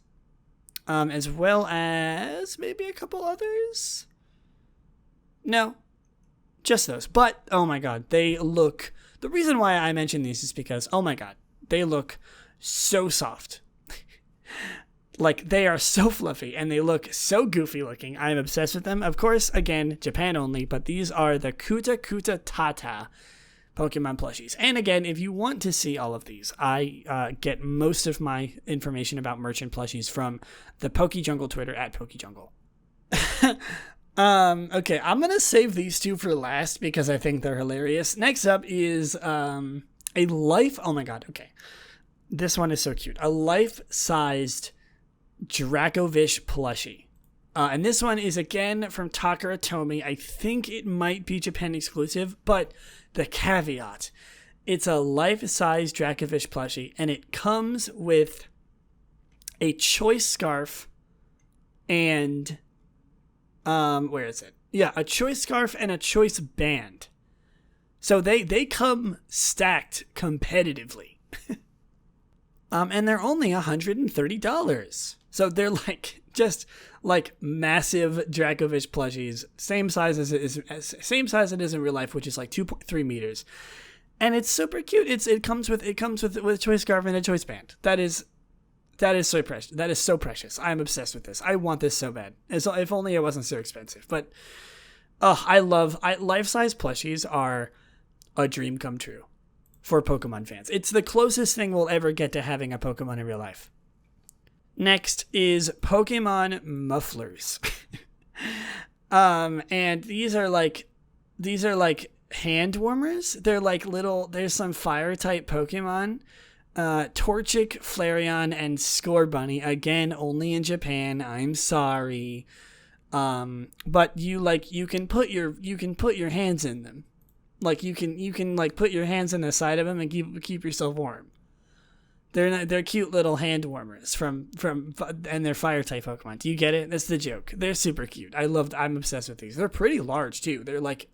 As well as maybe a couple others? No. Just those. But, oh my god, they look... The reason why I mention these is because, oh my god, they look so soft. Like, they are so fluffy, and they look so goofy looking. I'm obsessed with them. Of course, again, Japan only, but these are the Kuta Kuta Tata Pokemon plushies. And again, if you want to see all of these, I get most of my information about merchant plushies from the PokeJungle Twitter at PokeJungle. Okay, I'm gonna save these two for last because I think they're hilarious. Next up is a life... Oh my god, okay. This one is so cute. A life-sized Dracovish plushie. And this one is again from Takara Tomy. I think it might be Japan exclusive, but the caveat, it's a life-size Dracovish plushie, and it comes with a choice scarf and where is it? Yeah, a choice scarf and a choice band. So they come stacked competitively. And they're only $130. So they're like just like massive Dracovish plushies, same size as it is in real life, which is like 2.3 meters, and it's super cute. It comes with a choice scarf and a choice band. That is so precious. That is so precious. I'm obsessed with this. I want this so bad. If only it wasn't so expensive. But life-size plushies are a dream come true for Pokemon fans. It's the closest thing we'll ever get to having a Pokemon in real life. Next is Pokemon mufflers. And these are like hand warmers. They're like there's some fire type Pokemon. Torchic, Flareon, and Scorbunny. Again, only in Japan. I'm sorry. But you can put your hands in them. Like you can like put your hands in the side of them and keep yourself warm. They're cute little hand warmers from and they're fire type Pokemon. Do you get it? That's the joke. They're super cute. I'm obsessed with these. They're pretty large too. They're like,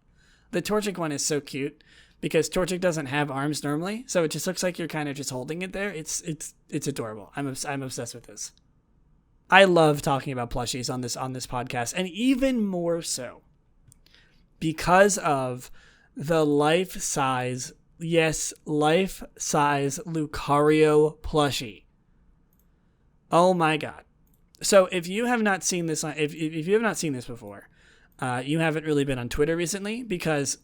the Torchic one is so cute because Torchic doesn't have arms normally, so it just looks like you're kind of just holding it there. It's adorable. I'm obsessed with this. I love talking about plushies on this podcast, and even more so because of the life-size Lucario plushie. Oh my god. So if you have not seen this, if you have not seen this before, you haven't really been on Twitter recently, because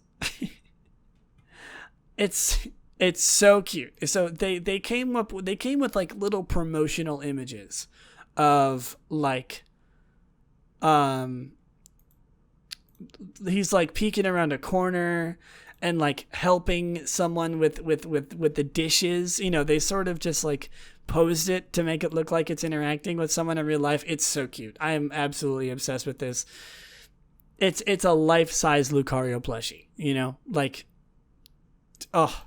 it's so cute. So they came with like little promotional images of like he's like peeking around a corner and like helping someone with the dishes. You know, they sort of just like posed it to make it look like it's interacting with someone in real life. It's so cute. I am absolutely obsessed with this. It's a life-size Lucario plushie, you know? Like, oh,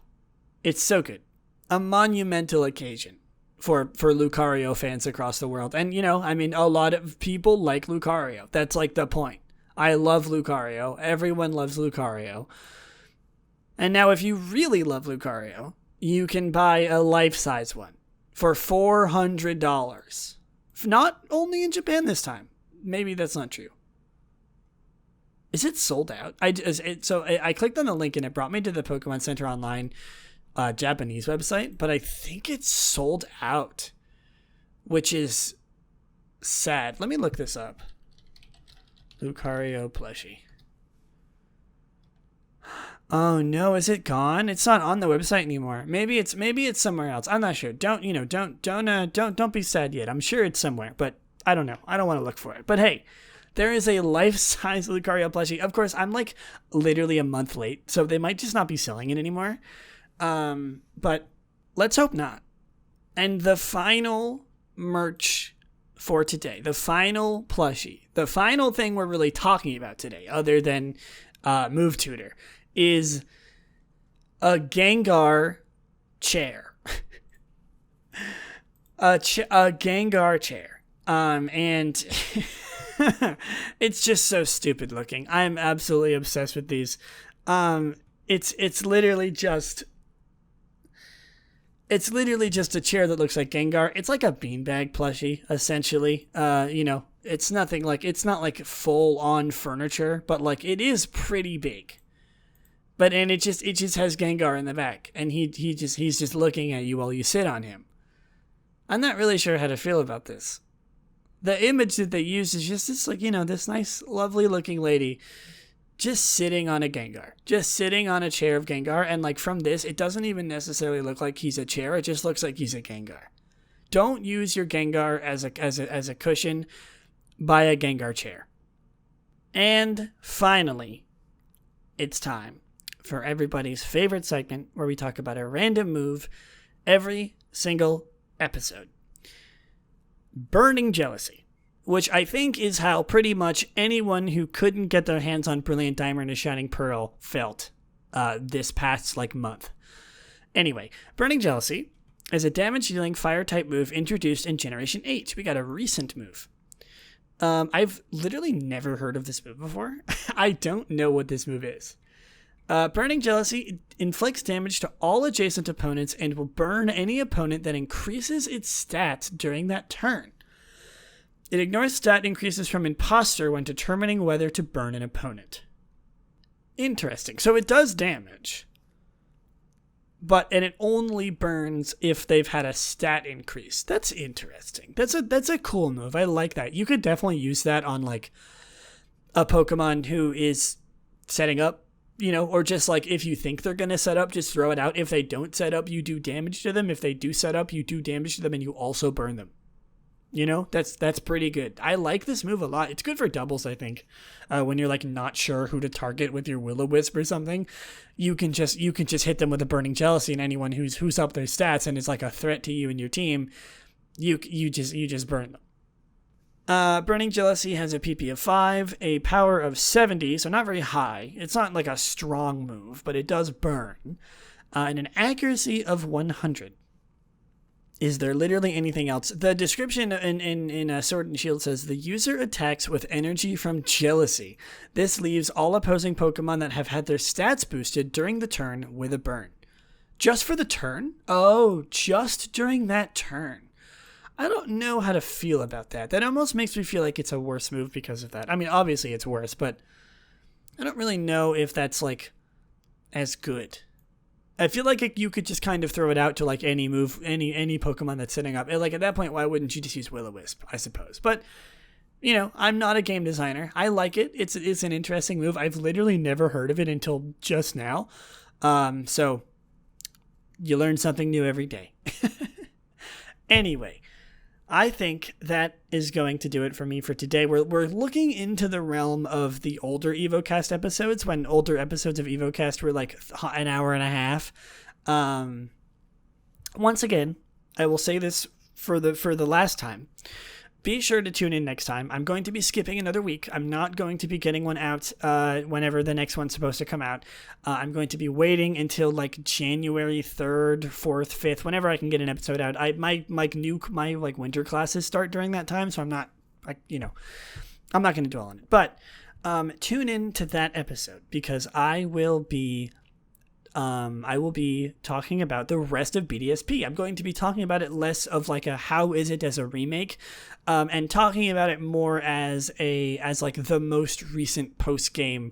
it's so good. A monumental occasion for Lucario fans across the world. And, you know, I mean, a lot of people like Lucario. That's like the point. I love Lucario. Everyone loves Lucario. And now if you really love Lucario, you can buy a life-size one for $400. Not only in Japan this time. Maybe that's not true. Is it sold out? I clicked on the link and it brought me to the Pokemon Center Online Japanese website, but I think it's sold out, which is sad. Let me look this up. Lucario plushie. Oh no, is it gone? It's not on the website anymore. Maybe it's somewhere else. I'm not sure. Don't be sad yet. I'm sure it's somewhere, but I don't know. I don't want to look for it. But hey, there is a life-size Lucario plushie. Of course, I'm like literally a month late, so they might just not be selling it anymore. But let's hope not. And the final merch for today, the final plushie, the final thing we're really talking about today, other than Move Tutor, is a Gengar chair. a Gengar chair. And it's just so stupid looking. I'm absolutely obsessed with these. It's literally just a chair that looks like Gengar. It's like a beanbag plushie, essentially. You know, it's not like full on furniture, but like it is pretty big. And it just has Gengar in the back, and he's just looking at you while you sit on him. I'm not really sure how to feel about this. The image that they use is just this, like, you know, this nice, lovely looking lady just sitting on a Gengar, just sitting on a chair of Gengar. And like from this, it doesn't even necessarily look like he's a chair. It just looks like he's a Gengar. Don't use your Gengar as a cushion. Buy a Gengar chair. And finally, it's time for everybody's favorite segment where we talk about a random move every single episode. Burning Jealousy, which I think is how pretty much anyone who couldn't get their hands on Brilliant Diamond and Shining Pearl felt this past like month. Anyway, Burning Jealousy is a damage-dealing fire-type move introduced in Generation 8. We got a recent move. I've literally never heard of this move before. I don't know what this move is. Burning Jealousy inflicts damage to all adjacent opponents and will burn any opponent that increases its stats during that turn. It ignores stat increases from Imposter when determining whether to burn an opponent. Interesting. So it does damage, and it only burns if they've had a stat increase. That's interesting. That's a cool move. I like that. You could definitely use that on like a Pokemon who is setting up, you know, or just like if you think they're going to set up, just throw it out. If they don't set up, you do damage to them. If they do set up, you do damage to them and you also burn them. You know, that's pretty good. I like this move a lot. It's good for doubles, I think. When you're like not sure who to target with your Will-O-Wisp or something, you can just hit them with a Burning Jealousy, and anyone who's up their stats and is like a threat to you and your team, you just burn them. Burning Jealousy has a PP of 5, a power of 70, so not very high. It's not like a strong move, but it does burn. And an accuracy of 100. Is there literally anything else? The description in Sword and Shield says, the user attacks with energy from jealousy. This leaves all opposing Pokemon that have had their stats boosted during the turn with a burn. Just for the turn? Oh, just during that turn. I don't know how to feel about that. That almost makes me feel like it's a worse move because of that. I mean, obviously it's worse, but I don't really know if that's like as good. I feel like you could just kind of throw it out to like any move, any Pokemon that's sitting up. And like at that point, why wouldn't you just use Will-O-Wisp, I suppose? But you know, I'm not a game designer. I like it. It's an interesting move. I've literally never heard of it until just now. So you learn something new every day. Anyway, I think that is going to do it for me for today. We're looking into the realm of the older Evocast episodes, when older episodes of Evocast were like an hour and a half. Once again, I will say this for the last time. Be sure to tune in next time. I'm going to be skipping another week. I'm not going to be getting one out whenever the next one's supposed to come out. I'm going to be waiting until like January 3rd, 4th, 5th, whenever I can get an episode out. My winter classes start during that time, so I'm not going to dwell on it. But tune in to that episode because I will be talking about the rest of BDSP. I'm going to be talking about it less of like a how is it as a remake, and talking about it more as like the most recent post-game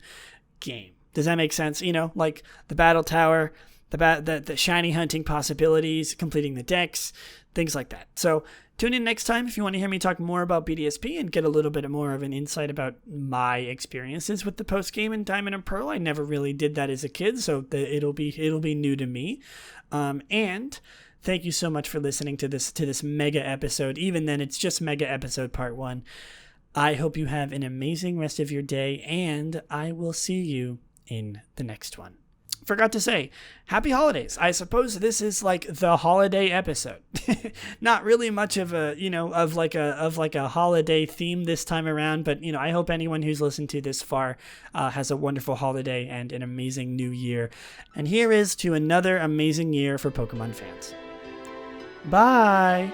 game. Does that make sense? You know, like the battle tower, the shiny hunting possibilities, completing the decks, things like that. So tune in next time if you want to hear me talk more about BDSP and get a little bit more of an insight about my experiences with the post game in Diamond and Pearl. I never really did that as a kid, so it'll be new to me. And thank you so much for listening to this mega episode. Even then, it's just mega episode part 1. I hope you have an amazing rest of your day, and I will see you in the next one. Forgot to say, happy holidays. I suppose this is like the holiday episode. Not really much of a, of like a holiday theme this time around, but I hope anyone who's listened to this far has a wonderful holiday and an amazing new year. And here is to another amazing year for Pokemon fans. Bye.